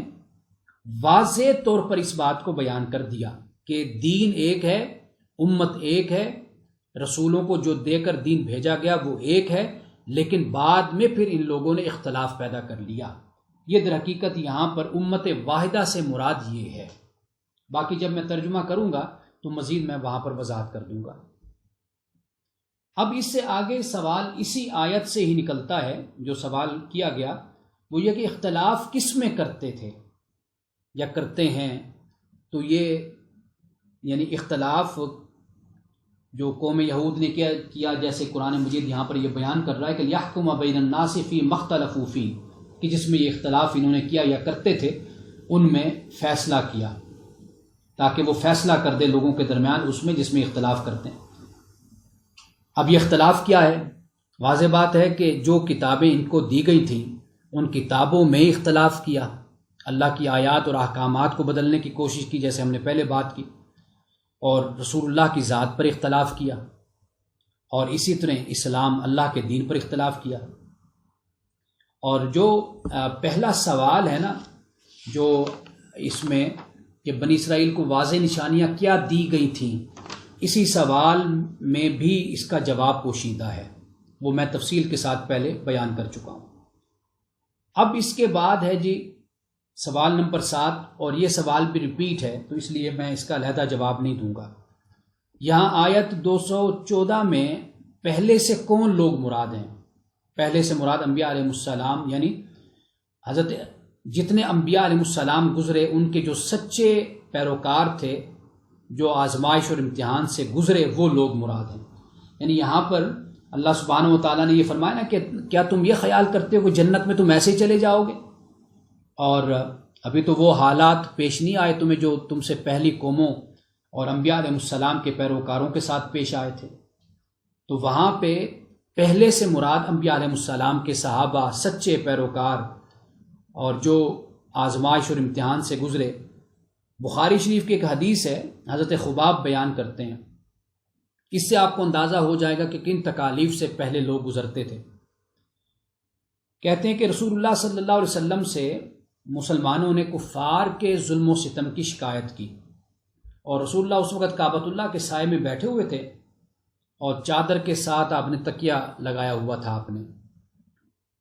واضح طور پر اس بات کو بیان کر دیا کہ دین ایک ہے، امت ایک ہے، رسولوں کو جو دے کر دین بھیجا گیا وہ ایک ہے، لیکن بعد میں پھر ان لوگوں نے اختلاف پیدا کر لیا۔ یہ در حقیقت یہاں پر امت واحدہ سے مراد یہ ہے۔ باقی جب میں ترجمہ کروں گا تو مزید میں وہاں پر وضاحت کر دوں گا۔ اب اس سے آگے سوال اسی آیت سے ہی نکلتا ہے، جو سوال کیا گیا وہ یہ کہ اختلاف کس میں کرتے تھے یا کرتے ہیں؟ تو یہ یعنی اختلاف جو قوم یہود نے کیا، جیسے قرآن مجید یہاں پر یہ بیان کر رہا ہے کہ یحکم بین الناس فی ما اختلفوا فیہ، کہ جس میں یہ اختلاف انہوں نے کیا یا کرتے تھے ان میں فیصلہ کیا، تاکہ وہ فیصلہ کر دے لوگوں کے درمیان اس میں جس میں اختلاف کرتے ہیں۔ اب یہ اختلاف کیا ہے؟ واضح بات ہے کہ جو کتابیں ان کو دی گئی تھیں ان کتابوں میں اختلاف کیا، اللہ کی آیات اور احکامات کو بدلنے کی کوشش کی، جیسے ہم نے پہلے بات کی، اور رسول اللہ کی ذات پر اختلاف کیا، اور اسی طرح اسلام اللہ کے دین پر اختلاف کیا۔ اور جو پہلا سوال ہے نا، جو اس میں کہ بنی اسرائیل کو واضح نشانیاں کیا دی گئی تھیں، اسی سوال میں بھی اس کا جواب پوشیدہ ہے، وہ میں تفصیل کے ساتھ پہلے بیان کر چکا ہوں۔ اب اس کے بعد ہے جی سوال نمبر 7، اور یہ سوال بھی ریپیٹ ہے تو اس لیے میں اس کا علیحدہ جواب نہیں دوں گا۔ یہاں آیت 214 میں پہلے سے کون لوگ مراد ہیں؟ پہلے سے مراد انبیاء علیہ السلام، یعنی حضرت جتنے انبیاء علیہ السلام گزرے ان کے جو سچے پیروکار تھے، جو آزمائش اور امتحان سے گزرے، وہ لوگ مراد ہیں۔ یعنی یہاں پر اللہ سبحانہ و تعالیٰ نے یہ فرمایا نا کہ کیا تم یہ خیال کرتے ہو کہ جنت میں تم ایسے ہی چلے جاؤ گے؟ اور ابھی تو وہ حالات پیش نہیں آئے تمہیں جو تم سے پہلی قوموں اور انبیاء علیہ السلام کے پیروکاروں کے ساتھ پیش آئے تھے۔ تو وہاں پہ پہلے سے مراد انبیاء علیہ السلام کے صحابہ، سچے پیروکار، اور جو آزمائش اور امتحان سے گزرے۔ بخاری شریف کی ایک حدیث ہے، حضرت خباب بیان کرتے ہیں، اس سے آپ کو اندازہ ہو جائے گا کہ کن تکالیف سے پہلے لوگ گزرتے تھے۔ کہتے ہیں کہ رسول اللہ صلی اللہ علیہ وسلم سے مسلمانوں نے کفار کے ظلم و ستم کی شکایت کی، اور رسول اللہ اس وقت کعبۃ اللہ کے سائے میں بیٹھے ہوئے تھے، اور چادر کے ساتھ آپ نے تکیہ لگایا ہوا تھا۔ آپ نے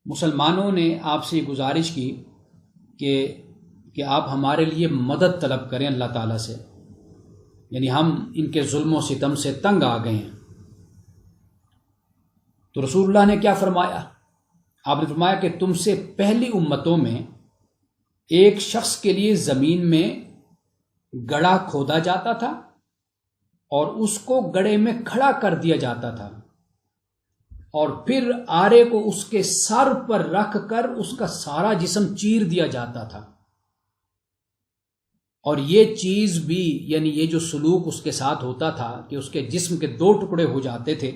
مسلمانوں نے آپ سے یہ گزارش کی کہ آپ ہمارے لیے مدد طلب کریں اللہ تعالیٰ سے، یعنی ہم ان کے ظلم و ستم سے تنگ آ گئے ہیں۔ تو رسول اللہ نے کیا فرمایا؟ آپ نے فرمایا کہ تم سے پہلی امتوں میں ایک شخص کے لیے زمین میں گڑھا کھودا جاتا تھا اور اس کو گڑھے میں کھڑا کر دیا جاتا تھا، اور پھر آرے کو اس کے سر پر رکھ کر اس کا سارا جسم چیر دیا جاتا تھا۔ اور یہ چیز بھی، یعنی یہ جو سلوک اس کے ساتھ ہوتا تھا کہ اس کے جسم کے 2 ٹکڑے ہو جاتے تھے،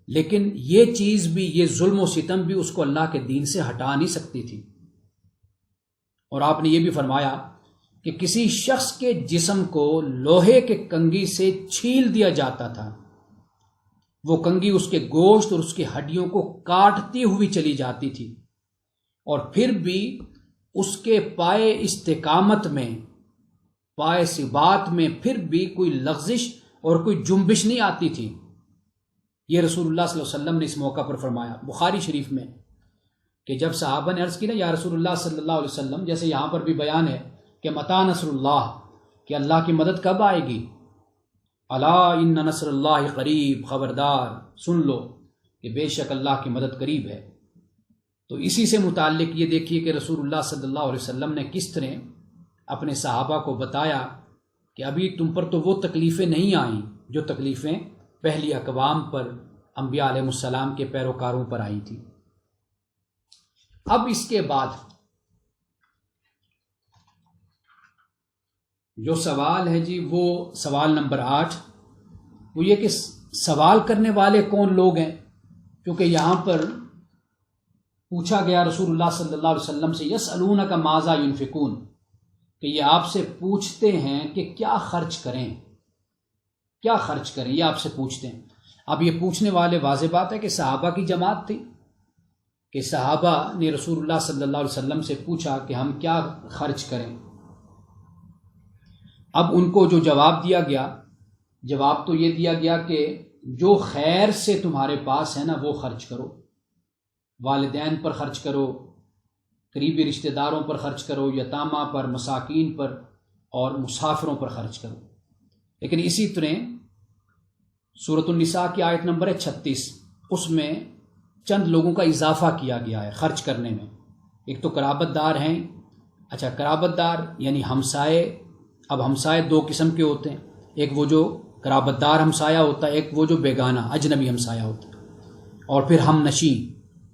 لیکن یہ چیز بھی، یہ ظلم و ستم بھی اس کو اللہ کے دین سے ہٹا نہیں سکتی تھی۔ اور آپ نے یہ بھی فرمایا کہ کسی شخص کے جسم کو لوہے کے کنگھی سے چھیل دیا جاتا تھا، وہ کنگھی اس کے گوشت اور اس کی ہڈیوں کو کاٹتی ہوئی چلی جاتی تھی، اور پھر بھی اس کے پائے استقامت میں، پائے ثبات میں پھر بھی کوئی لغزش اور کوئی جنبش نہیں آتی تھی۔ یہ رسول اللہ صلی اللہ علیہ وسلم نے اس موقع پر فرمایا بخاری شریف میں، کہ جب صحابہ نے عرض کی نا یا رسول اللہ صلی اللہ علیہ وسلم، جیسے یہاں پر بھی بیان ہے کہ متی نصر اللہ، کہ اللہ کی مدد کب آئے گی؟ الا ان نصر اللہ قریب، خبردار سن لو کہ بے شک اللہ کی مدد قریب ہے۔ تو اسی سے متعلق یہ دیکھیے کہ رسول اللہ صلی اللہ علیہ وسلم نے کس طرح اپنے صحابہ کو بتایا کہ ابھی تم پر تو وہ تکلیفیں نہیں آئیں جو تکلیفیں پہلی اقوام پر، انبیاء علیہ السلام کے پیروکاروں پر آئی تھی۔ اب اس کے بعد جو سوال ہے جی، وہ سوال نمبر 8، وہ یہ کہ سوال کرنے والے کون لوگ ہیں؟ کیونکہ یہاں پر پوچھا گیا رسول اللہ صلی اللہ علیہ وسلم سے، یسألونک ماذا ینفقون، کہ یہ آپ سے پوچھتے ہیں کہ کیا خرچ کریں، کیا خرچ کریں، یہ آپ سے پوچھتے ہیں۔ اب یہ پوچھنے والے، واضح بات ہے کہ صحابہ کی جماعت تھی، کہ صحابہ نے رسول اللہ صلی اللہ علیہ وسلم سے پوچھا کہ ہم کیا خرچ کریں. اب ان کو جو جواب دیا گیا، جواب تو یہ دیا گیا کہ جو خیر سے تمہارے پاس ہے نا وہ خرچ کرو. والدین پر خرچ کرو، قریبی رشتہ داروں پر خرچ کرو، یتامہ پر، مساکین پر اور مسافروں پر خرچ کرو. لیکن اسی طرح سورۃ النساء کی آیت نمبر ہے 36، اس میں چند لوگوں کا اضافہ کیا گیا ہے خرچ کرنے میں. ایک تو قرابت دار ہیں. اچھا، قرابت دار یعنی ہمسائے. اب ہمسائے دو قسم کے ہوتے ہیں، ایک وہ جو قرابت دار ہمسایہ ہوتا ہے، ایک وہ جو بیگانہ اجنبی ہمسایہ ہوتا ہے، اور پھر ہم نشین،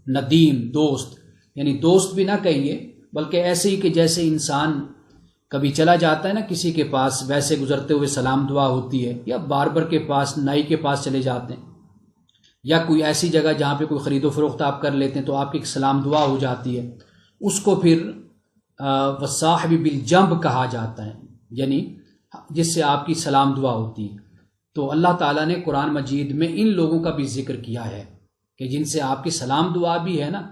ندیم، دوست. یعنی دوست بھی نہ کہیے بلکہ ایسے ہی کہ جیسے انسان کبھی چلا جاتا ہے نا کسی کے پاس، ویسے گزرتے ہوئے سلام دعا ہوتی ہے، یا باربر کے پاس، نائی کے پاس چلے جاتے ہیں، یا کوئی ایسی جگہ جہاں پہ کوئی خرید و فروخت آپ کر لیتے ہیں تو آپ کی ایک سلام دعا ہو جاتی ہے. اس کو پھر والصاحب بالجنب کہا جاتا ہے، یعنی جس سے آپ کی سلام دعا ہوتی ہے. تو اللہ تعالیٰ نے قرآن مجید میں ان لوگوں کا بھی ذکر کیا ہے کہ جن سے آپ کی سلام دعا بھی ہے نا،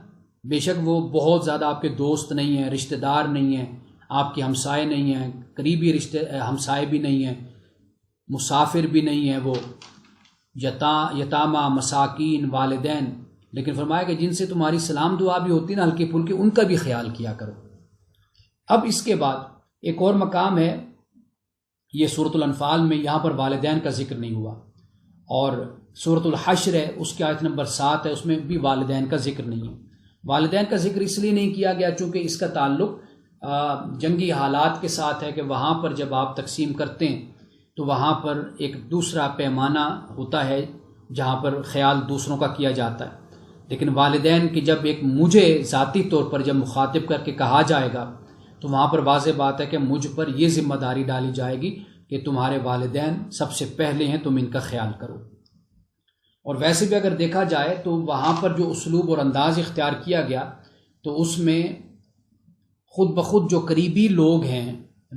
بے شک وہ بہت زیادہ آپ کے دوست نہیں ہیں، رشتہ دار نہیں ہیں، آپ کے ہمسائے نہیں ہیں، قریبی ہمسائے بھی نہیں ہیں، مسافر بھی نہیں ہیں، وہ یتامہ، مساکین، والدین. لیکن فرمایا کہ جن سے تمہاری سلام دعا بھی ہوتی ہے نا ہلکی پھلکی، ان کا بھی خیال کیا کرو. اب اس کے بعد ایک اور مقام ہے، یہ سورۃ الانفال میں، یہاں پر والدین کا ذکر نہیں ہوا. اور سورۃ الحشر ہے، اس کی آیت نمبر 7 ہے، اس میں بھی والدین کا ذکر نہیں ہے. والدین کا ذکر اس لیے نہیں کیا گیا چونکہ اس کا تعلق جنگی حالات کے ساتھ ہے، کہ وہاں پر جب آپ تقسیم کرتے ہیں تو وہاں پر ایک دوسرا پیمانہ ہوتا ہے جہاں پر خیال دوسروں کا کیا جاتا ہے. لیکن والدین کی جب ایک مجھے ذاتی طور پر جب مخاطب کر کے کہا جائے گا تو وہاں پر واضح بات ہے کہ مجھ پر یہ ذمہ داری ڈالی جائے گی کہ تمہارے والدین سب سے پہلے ہیں، تم ان کا خیال کرو. اور ویسے بھی اگر دیکھا جائے تو وہاں پر جو اسلوب اور انداز اختیار کیا گیا تو اس میں خود بخود جو قریبی لوگ ہیں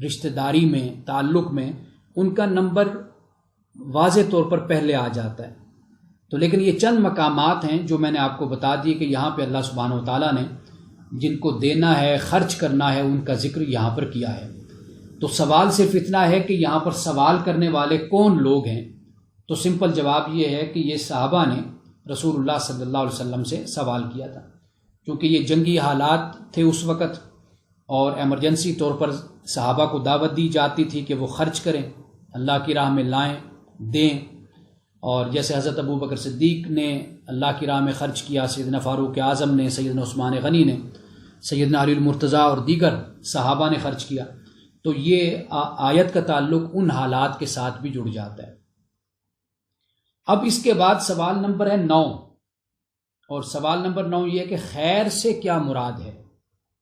رشتہ داری میں، تعلق میں، ان کا نمبر واضح طور پر پہلے آ جاتا ہے. تو لیکن یہ چند مقامات ہیں جو میں نے آپ کو بتا دی کہ یہاں پہ اللہ سبحانہ و تعالیٰ نے جن کو دینا ہے، خرچ کرنا ہے، ان کا ذکر یہاں پر کیا ہے. تو سوال صرف اتنا ہے کہ یہاں پر سوال کرنے والے کون لوگ ہیں؟ تو سمپل جواب یہ ہے کہ یہ صحابہ نے رسول اللہ صلی اللہ علیہ وسلم سے سوال کیا تھا، کیونکہ یہ جنگی حالات تھے اس وقت، اور ایمرجنسی طور پر صحابہ کو دعوت دی جاتی تھی کہ وہ خرچ کریں، اللہ کی راہ میں لائیں، دیں. اور جیسے حضرت ابو بکر صدیق نے اللہ کی راہ میں خرچ کیا، سیدنا فاروق اعظم نے، سیدنا عثمان غنی نے، سیدنا علی المرتضیٰ اور دیگر صحابہ نے خرچ کیا. تو یہ آیت کا تعلق ان حالات کے ساتھ بھی جڑ جاتا ہے. اب اس کے بعد سوال نمبر ہے 9، اور سوال نمبر 9 یہ ہے کہ خیر سے کیا مراد ہے؟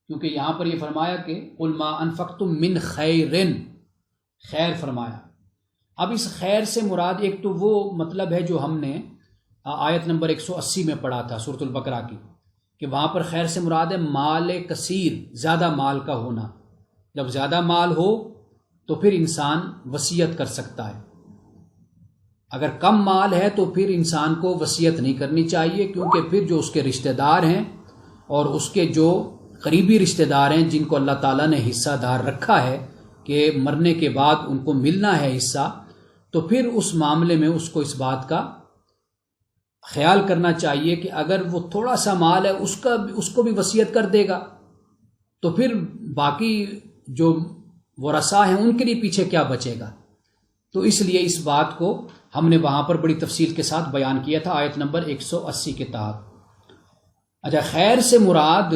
کیونکہ یہاں پر یہ فرمایا کہ قل ما انفقتم من خیر، خیر فرمایا. اب اس خیر سے مراد ایک تو وہ مطلب ہے جو ہم نے آیت نمبر 180 میں پڑھا تھا سورۃ البقرہ کی، کہ وہاں پر خیر سے مراد ہے مال کثیر، زیادہ مال کا ہونا. جب زیادہ مال ہو تو پھر انسان وصیت کر سکتا ہے. اگر کم مال ہے تو پھر انسان کو وصیت نہیں کرنی چاہیے، کیونکہ پھر جو اس کے رشتہ دار ہیں اور اس کے جو قریبی رشتہ دار ہیں جن کو اللہ تعالیٰ نے حصہ دار رکھا ہے کہ مرنے کے بعد ان کو ملنا ہے حصہ، تو پھر اس معاملے میں اس کو اس بات کا خیال کرنا چاہیے کہ اگر وہ تھوڑا سا مال ہے اس کو بھی وصیت کر دے گا تو پھر باقی جو ورثاء ہیں ان کے لیے پیچھے کیا بچے گا. تو اس لیے اس بات کو ہم نے وہاں پر بڑی تفصیل کے ساتھ بیان کیا تھا آیت نمبر 180 کے تحت. اچھا، خیر سے مراد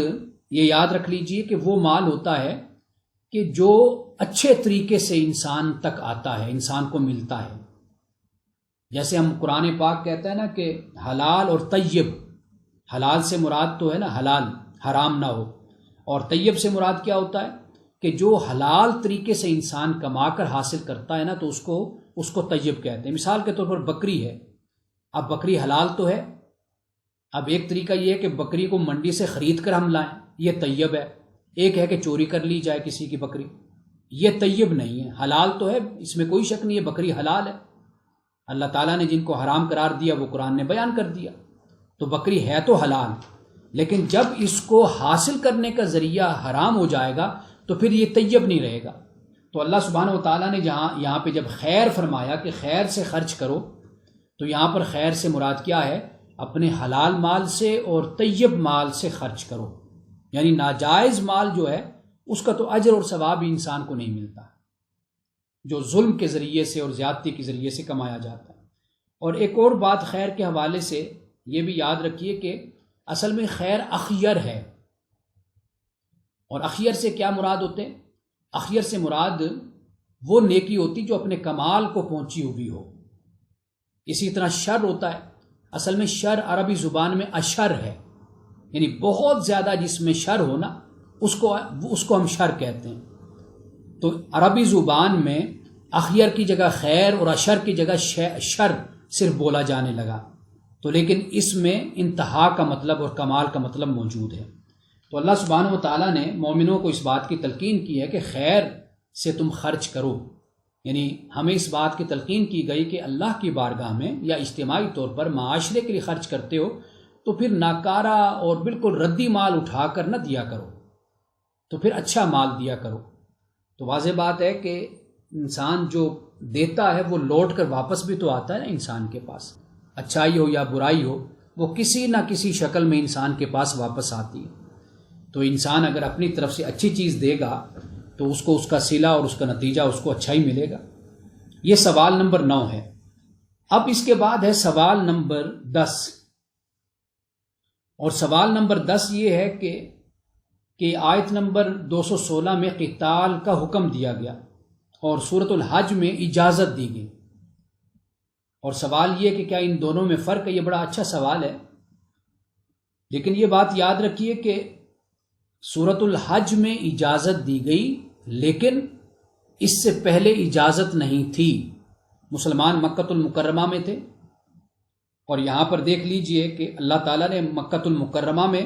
یہ یاد رکھ لیجئے کہ وہ مال ہوتا ہے کہ جو اچھے طریقے سے انسان تک آتا ہے، انسان کو ملتا ہے. جیسے ہم قرآن پاک کہتا ہے نا کہ حلال اور طیب، حلال سے مراد تو ہے نا حلال، حرام نہ ہو، اور طیب سے مراد کیا ہوتا ہے کہ جو حلال طریقے سے انسان کما کر حاصل کرتا ہے نا تو اس کو طیب کہتے ہیں. مثال کے طور پر بکری ہے، اب بکری حلال تو ہے، اب ایک طریقہ یہ ہے کہ بکری کو منڈی سے خرید کر ہم لائیں، یہ طیب ہے. ایک ہے کہ چوری کر لی جائے کسی کی بکری، یہ طیب نہیں ہے. حلال تو ہے، اس میں کوئی شک نہیں ہے، بکری حلال ہے. اللہ تعالیٰ نے جن کو حرام قرار دیا وہ قرآن نے بیان کر دیا، تو بکری ہے تو حلال. لیکن جب اس کو حاصل کرنے کا ذریعہ حرام ہو جائے گا تو پھر یہ طیب نہیں رہے گا۔ تو اللہ سبحانہ و تعالیٰ نے یہاں پہ جب خیر فرمایا کہ خیر سے خرچ کرو، تو یہاں پر خیر سے مراد کیا ہے؟ اپنے حلال مال سے اور طیب مال سے خرچ کرو، یعنی ناجائز مال جو ہے اس کا تو اجر اور ثواب انسان کو نہیں ملتا، جو ظلم کے ذریعے سے اور زیادتی کے ذریعے سے کمایا جاتا ہے۔ اور ایک اور بات خیر کے حوالے سے یہ بھی یاد رکھیے کہ اصل میں خیر اخیر ہے، اور اخیر سے کیا مراد ہوتے ہیں؟ اخیر سے مراد وہ نیکی ہوتی جو اپنے کمال کو پہنچی ہوئی ہو۔ اسی طرح شر ہوتا ہے، اصل میں شر عربی زبان میں اشر ہے، یعنی بہت زیادہ جس میں شر ہونا اس کو ہم شر کہتے ہیں۔ تو عربی زبان میں اخیر کی جگہ خیر اور اشر کی جگہ شر صرف بولا جانے لگا، تو لیکن اس میں انتہا کا مطلب اور کمال کا مطلب موجود ہے۔ تو اللہ سبحانہ و تعالیٰ نے مومنوں کو اس بات کی تلقین کی ہے کہ خیر سے تم خرچ کرو، یعنی ہمیں اس بات کی تلقین کی گئی کہ اللہ کی بارگاہ میں یا اجتماعی طور پر معاشرے کے لیے خرچ کرتے ہو تو پھر ناکارہ اور بالکل ردی مال اٹھا کر نہ دیا کرو، تو پھر اچھا مال دیا کرو۔ تو واضح بات ہے کہ انسان جو دیتا ہے وہ لوٹ کر واپس بھی تو آتا ہے نا انسان کے پاس، اچھائی ہو یا برائی ہو وہ کسی نہ کسی شکل میں انسان کے پاس واپس آتی ہے۔ تو انسان اگر اپنی طرف سے اچھی چیز دے گا تو اس کو اس کا صلہ اور اس کا نتیجہ اس کو اچھا ہی ملے گا۔ یہ سوال نمبر 9 ہے۔ اب اس کے بعد ہے سوال نمبر 10، اور سوال نمبر 10 یہ ہے کہ آیت نمبر 216 میں قتال کا حکم دیا گیا اور سورۃ الحج میں اجازت دی گئی، اور سوال یہ کہ کیا ان دونوں میں فرق ہے؟ یہ بڑا اچھا سوال ہے، لیکن یہ بات یاد رکھیے کہ سورۃ الحج میں اجازت دی گئی لیکن اس سے پہلے اجازت نہیں تھی۔ مسلمان مکۃ المکرمہ میں تھے، اور یہاں پر دیکھ لیجئے کہ اللہ تعالیٰ نے مکۃ المکرمہ میں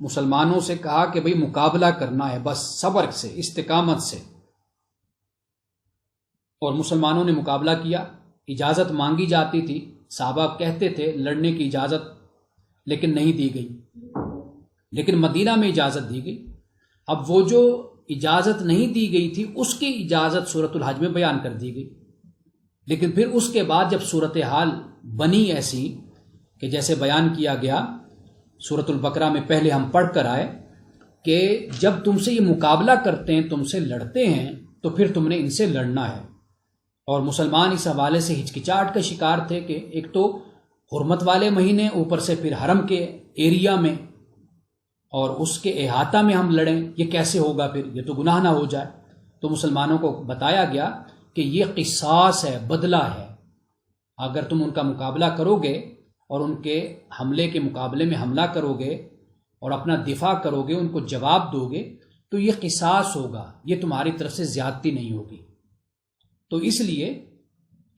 مسلمانوں سے کہا کہ بھئی مقابلہ کرنا ہے، بس صبر سے، استقامت سے، اور مسلمانوں نے مقابلہ کیا۔ اجازت مانگی جاتی تھی، صحابہ کہتے تھے لڑنے کی اجازت، لیکن نہیں دی گئی، لیکن مدینہ میں اجازت دی گئی۔ اب وہ جو اجازت نہیں دی گئی تھی اس کی اجازت سورۃ الحج میں بیان کر دی گئی، لیکن پھر اس کے بعد جب صورتحال بنی ایسی کہ جیسے بیان کیا گیا سورۃ البقرہ میں، پہلے ہم پڑھ کر آئے کہ جب تم سے یہ مقابلہ کرتے ہیں، تم سے لڑتے ہیں، تو پھر تم نے ان سے لڑنا ہے۔ اور مسلمان اس حوالے سے ہچکچاہٹ کا شکار تھے کہ ایک تو حرمت والے مہینے، اوپر سے پھر حرم کے ایریا میں اور اس کے احاطہ میں ہم لڑیں، یہ کیسے ہوگا؟ پھر یہ تو گناہ نہ ہو جائے۔ تو مسلمانوں کو بتایا گیا کہ یہ قصاص ہے، بدلہ ہے، اگر تم ان کا مقابلہ کرو گے اور ان کے حملے کے مقابلے میں حملہ کرو گے اور اپنا دفاع کرو گے، ان کو جواب دو گے، تو یہ قصاص ہوگا، یہ تمہاری طرف سے زیادتی نہیں ہوگی۔ تو اس لیے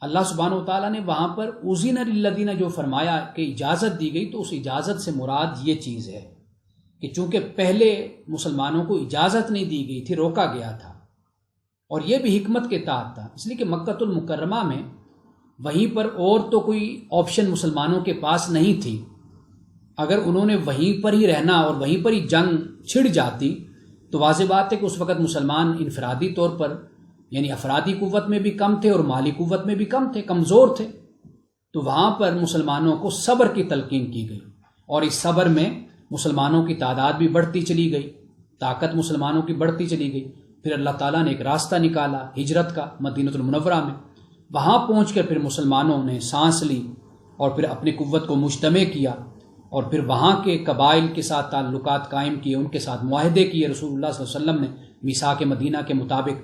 اللہ سبحانہ و تعالیٰ نے وہاں پر اذن للذین جو فرمایا کہ اجازت دی گئی، تو اس اجازت سے مراد یہ چیز ہے کہ چونکہ پہلے مسلمانوں کو اجازت نہیں دی گئی تھی، روکا گیا تھا، اور یہ بھی حکمت کے تحت تھا، اس لیے کہ مکۃ المکرمہ میں وہیں پر اور تو کوئی آپشن مسلمانوں کے پاس نہیں تھی۔ اگر انہوں نے وہیں پر ہی رہنا اور وہیں پر ہی جنگ چھڑ جاتی تو واضح بات ہے کہ اس وقت مسلمان انفرادی طور پر، یعنی افرادی قوت میں بھی کم تھے اور مالی قوت میں بھی کم تھے، کمزور تھے۔ تو وہاں پر مسلمانوں کو صبر کی تلقین کی گئی، اور اس صبر میں مسلمانوں کی تعداد بھی بڑھتی چلی گئی، طاقت مسلمانوں کی بڑھتی چلی گئی۔ پھر اللہ تعالیٰ نے ایک راستہ نکالا ہجرت کا مدینہ المنورہ میں، وہاں پہنچ کر پھر مسلمانوں نے سانس لی اور پھر اپنی قوت کو مجتمع کیا، اور پھر وہاں کے قبائل کے ساتھ تعلقات قائم کیے، ان کے ساتھ معاہدے کیے رسول اللہ صلی اللہ علیہ وسلم نے میثاق مدینہ کے مطابق،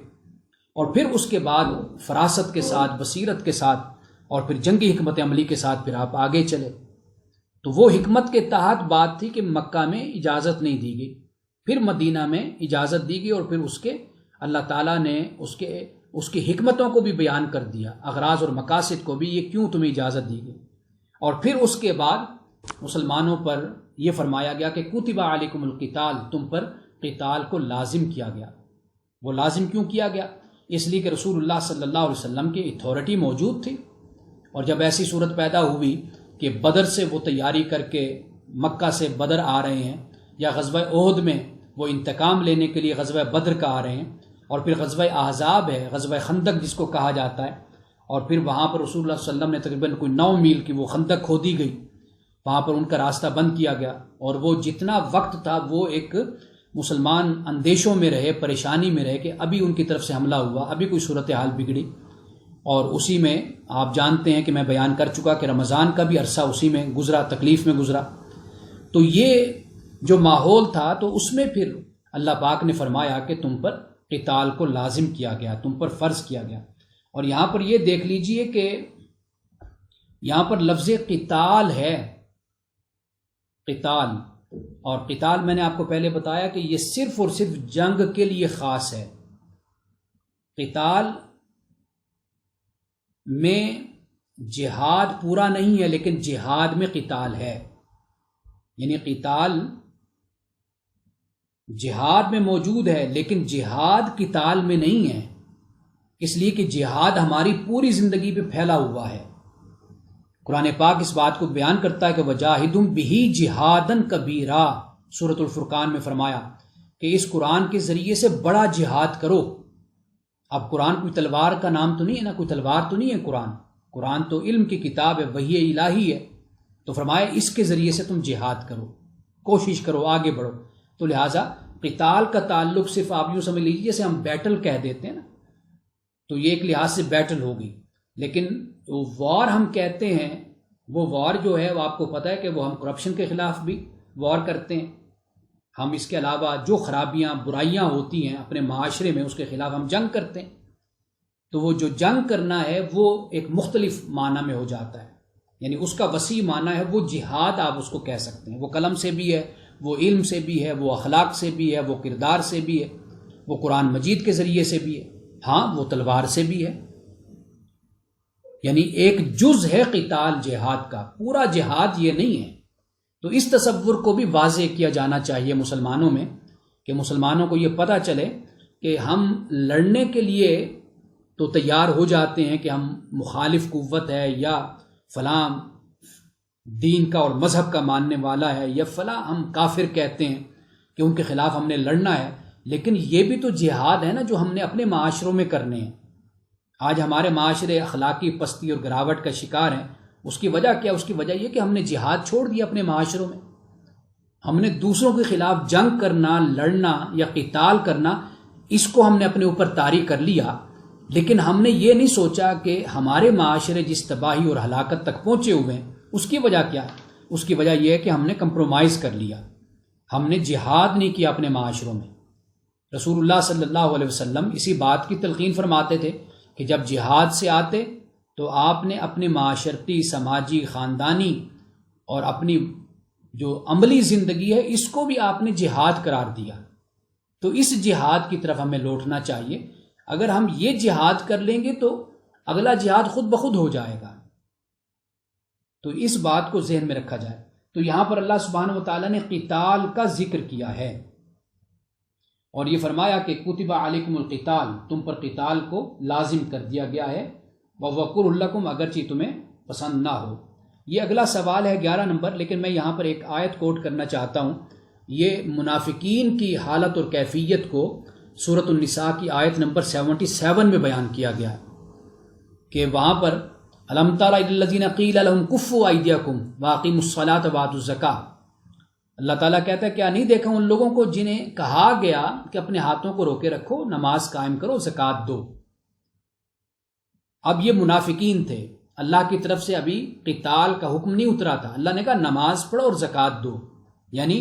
اور پھر اس کے بعد فراست کے ساتھ، بصیرت کے ساتھ، اور پھر جنگی حکمت عملی کے ساتھ پھر آپ آگے چلے۔ تو وہ حکمت کے تحت بات تھی کہ مکہ میں اجازت نہیں دی گئی، پھر مدینہ میں اجازت دی گئی، اور پھر اس کے اللہ تعالیٰ نے اس کی حکمتوں کو بھی بیان کر دیا، اغراض اور مقاصد کو بھی، یہ کیوں تمہیں اجازت دی گئی۔ اور پھر اس کے بعد مسلمانوں پر یہ فرمایا گیا کہ کتب علیکم القتال، تم پر قتال کو لازم کیا گیا۔ وہ لازم کیوں کیا گیا؟ اس لیے کہ رسول اللہ صلی اللہ علیہ وسلم کی اتھارٹی موجود تھی، اور جب ایسی صورت پیدا ہوئی کہ بدر سے وہ تیاری کر کے مکہ سے بدر آ رہے ہیں، یا غزوہ احد میں وہ انتقام لینے کے لیے غزوہ بدر کا آ رہے ہیں، اور پھر غزوہ احزاب ہے، غزوہ خندق جس کو کہا جاتا ہے، اور پھر وہاں پر رسول اللہ صلی اللہ علیہ وسلم نے تقریباً کوئی 9 میل کی وہ خندق کھودی گئی، وہاں پر ان کا راستہ بند کیا گیا، اور وہ جتنا وقت تھا وہ ایک مسلمان اندیشوں میں رہے، پریشانی میں رہے کہ ابھی ان کی طرف سے حملہ ہوا، ابھی کوئی صورتحال بگڑی، اور اسی میں آپ جانتے ہیں کہ میں بیان کر چکا کہ رمضان کا بھی عرصہ اسی میں گزرا، تکلیف میں گزرا۔ تو یہ جو ماحول تھا تو اس میں پھر اللہ پاک نے فرمایا کہ تم پر قتال کو لازم کیا گیا، تم پر فرض کیا گیا۔ اور یہاں پر یہ دیکھ لیجئے کہ یہاں پر لفظ قتال ہے، قتال، اور قتال میں نے آپ کو پہلے بتایا کہ یہ صرف اور صرف جنگ کے لیے خاص ہے۔ قتال میں جہاد پورا نہیں ہے، لیکن جہاد میں قتال ہے، یعنی قتال جہاد میں موجود ہے لیکن جہاد قتال میں نہیں ہے، اس لیے کہ جہاد ہماری پوری زندگی پہ پھیلا ہوا ہے۔ قرآن پاک اس بات کو بیان کرتا ہے کہ وجاہدہم بہ جہادن کبیرا، سورۃ الفرقان میں فرمایا کہ اس قرآن کے ذریعے سے بڑا جہاد کرو۔ اب قرآن کوئی تلوار کا نام تو نہیں ہے نا، کوئی تلوار تو نہیں ہے قرآن تو علم کی کتاب ہے، وحی الہی ہے، تو فرمایا اس کے ذریعے سے تم جہاد کرو، کوشش کرو، آگے بڑھو۔ تو لہٰذا قتال کا تعلق صرف آپ یوں سمجھ لیجیے جیسے ہم بیٹل کہہ دیتے ہیں نا، تو یہ ایک لحاظ سے بیٹل ہو گئی، لیکن وار ہم کہتے ہیں، وہ وار جو ہے وہ آپ کو پتہ ہے کہ وہ ہم کرپشن کے خلاف بھی وار کرتے ہیں، ہم اس کے علاوہ جو خرابیاں برائیاں ہوتی ہیں اپنے معاشرے میں اس کے خلاف ہم جنگ کرتے ہیں۔ تو وہ جو جنگ کرنا ہے وہ ایک مختلف معنی میں ہو جاتا ہے، یعنی اس کا وسیع معنی ہے، وہ جہاد آپ اس کو کہہ سکتے ہیں، وہ قلم سے بھی ہے، وہ علم سے بھی ہے، وہ اخلاق سے بھی ہے، وہ کردار سے بھی ہے، وہ قرآن مجید کے ذریعے سے بھی ہے، ہاں وہ تلوار سے بھی ہے، یعنی ایک جز ہے قتال جہاد کا، پورا جہاد یہ نہیں ہے۔ تو اس تصور کو بھی واضح کیا جانا چاہیے مسلمانوں میں، کہ مسلمانوں کو یہ پتہ چلے کہ ہم لڑنے کے لیے تو تیار ہو جاتے ہیں کہ ہم مخالف قوت ہے، یا فلاں دین کا اور مذہب کا ماننے والا ہے، یا فلاں ہم کافر کہتے ہیں کہ ان کے خلاف ہم نے لڑنا ہے، لیکن یہ بھی تو جہاد ہے نا جو ہم نے اپنے معاشروں میں کرنے ہیں۔ آج ہمارے معاشرے اخلاقی پستی اور گراوٹ کا شکار ہیں، اس کی وجہ کیا؟ اس کی وجہ یہ کہ ہم نے جہاد چھوڑ دیا اپنے معاشروں میں، ہم نے دوسروں کے خلاف جنگ کرنا، لڑنا یا قتال کرنا، اس کو ہم نے اپنے اوپر طاری کر لیا، لیکن ہم نے یہ نہیں سوچا کہ ہمارے معاشرے جس تباہی اور ہلاکت تک پہنچے ہوئے ہیں اس کی وجہ کیا ہے؟ اس کی وجہ یہ ہے کہ ہم نے کمپرومائز کر لیا، ہم نے جہاد نہیں کیا اپنے معاشروں میں۔ رسول اللہ صلی اللہ علیہ وسلم اسی بات کی تلقین فرماتے تھے کہ جب جہاد سے آتے تو آپ نے اپنے معاشرتی، سماجی، خاندانی اور اپنی جو عملی زندگی ہے اس کو بھی آپ نے جہاد قرار دیا۔ تو اس جہاد کی طرف ہمیں لوٹنا چاہیے۔ اگر ہم یہ جہاد کر لیں گے تو اگلا جہاد خود بخود ہو جائے گا، تو اس بات کو ذہن میں رکھا جائے۔ تو یہاں پر اللہ سبحانہ وتعالیٰ نے قتال کا ذکر کیا ہے، اور یہ فرمایا کہ کتب علیکم القتال، تم پر قتال کو لازم کر دیا گیا ہے، وَوَقُرْ لَكُمْ، اگرچہ تمہیں پسند نہ ہو۔ یہ اگلا سوال ہے 11 نمبر، لیکن میں یہاں پر ایک آیت کوٹ کرنا چاہتا ہوں۔ یہ منافقین کی حالت اور کیفیت کو سورۃ النساء کی آیت نمبر 77 میں بیان کیا گیا ہے کہ وہاں پر الم تر الی الذین قیل لهم کفوا ایدیکم واقیموا الصلاۃ وآتوا الزکاۃ، اللہ تعالیٰ کہتا ہے کیا نہیں دیکھا ان لوگوں کو جنہیں کہا گیا کہ اپنے ہاتھوں کو روکے رکھو، نماز قائم کرو، زکوٰۃ دو۔ اب یہ منافقین تھے، اللہ کی طرف سے ابھی قتال کا حکم نہیں اترا تھا، اللہ نے کہا نماز پڑھو اور زکوٰۃ دو۔ یعنی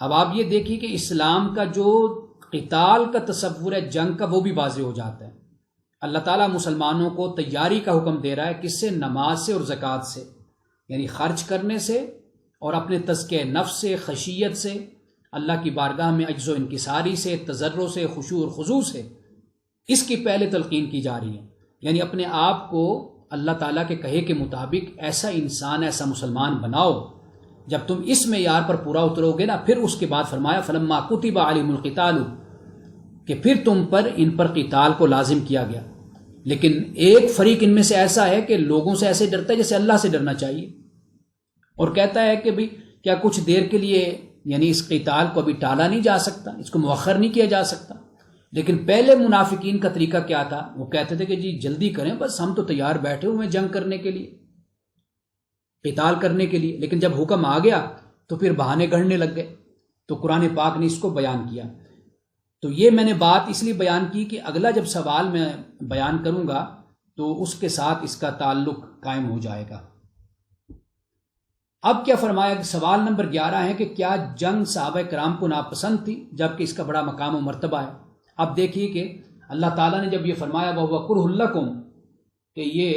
اب آپ یہ دیکھیے کہ اسلام کا جو قتال کا تصور ہے جنگ کا، وہ بھی واضح ہو جاتا ہے۔ اللہ تعالیٰ مسلمانوں کو تیاری کا حکم دے رہا ہے، کس سے؟ نماز سے اور زکوٰۃ سے، یعنی خرچ کرنے سے اور اپنے تزکیہ نفس سے، خشیت سے، اللہ کی بارگاہ میں عجز و انکساری سے، تضرع سے، خشوع اور خضوع سے، اس کی پہلے تلقین کی جا رہی ہے۔ یعنی اپنے آپ کو اللہ تعالیٰ کے کہے کے مطابق ایسا انسان، ایسا مسلمان بناؤ۔ جب تم اس معیار پر پورا اترو گے نا، پھر اس کے بعد فرمایا فلما کتب علیہم القتال، کہ پھر تم پر ان پر قتال کو لازم کیا گیا۔ لیکن ایک فریق ان میں سے ایسا ہے کہ لوگوں سے ایسے ڈرتا ہے جیسے اللہ سے ڈرنا چاہیے، اور کہتا ہے کہ بھئی کیا کچھ دیر کے لیے یعنی اس قتال کو ابھی ٹالا نہیں جا سکتا، اس کو مؤخر نہیں کیا جا سکتا؟ لیکن پہلے منافقین کا طریقہ کیا تھا؟ وہ کہتے تھے کہ جی جلدی کریں، بس ہم تو تیار بیٹھے ہوئے ہیں جنگ کرنے کے لیے، قتال کرنے کے لیے۔ لیکن جب حکم آ گیا تو پھر بہانے گھڑنے لگ گئے۔ تو قرآن پاک نے اس کو بیان کیا۔ تو یہ میں نے بات اس لیے بیان کی کہ اگلا جب سوال میں بیان کروں گا تو اس کے ساتھ اس کا تعلق قائم ہو جائے گا۔ اب کیا فرمایا کہ سوال نمبر 11 ہے کہ کیا جنگ صحابہ کرام کو ناپسند تھی جبکہ اس کا بڑا مقام و مرتبہ ہے؟ اب دیکھیے کہ اللہ تعالیٰ نے جب یہ فرمایا وَهُوَ كُرْهٌ لَكُمْ کہ یہ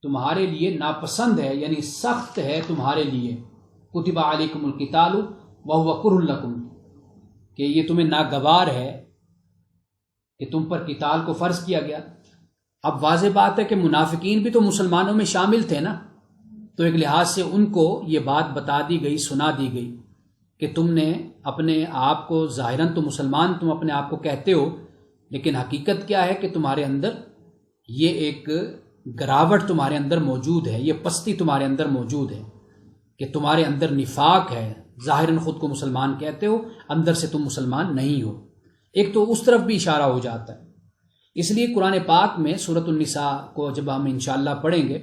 تمہارے لیے ناپسند ہے یعنی سخت ہے تمہارے لیے، كُتِبَ عَلَيْكُمُ الْقِتَالُ وَهُوَ كُرْهٌ لَكُمْ کہ یہ تمہیں ناگوار ہے کہ تم پر قتال کو فرض کیا گیا۔ اب واضح بات ہے کہ منافقین بھی تو مسلمانوں میں شامل تھے نا، تو ایک لحاظ سے ان کو یہ بات بتا دی گئی، سنا دی گئی کہ تم نے اپنے آپ کو ظاہراً تو مسلمان تم اپنے آپ کو کہتے ہو، لیکن حقیقت کیا ہے کہ تمہارے اندر یہ ایک گراوٹ تمہارے اندر موجود ہے، یہ پستی تمہارے اندر موجود ہے کہ تمہارے اندر نفاق ہے، ظاہراً خود کو مسلمان کہتے ہو، اندر سے تم مسلمان نہیں ہو۔ ایک تو اس طرف بھی اشارہ ہو جاتا ہے۔ اس لیے قرآن پاک میں سورۃ النساء کو جب ہم انشاءاللہ پڑھیں گے،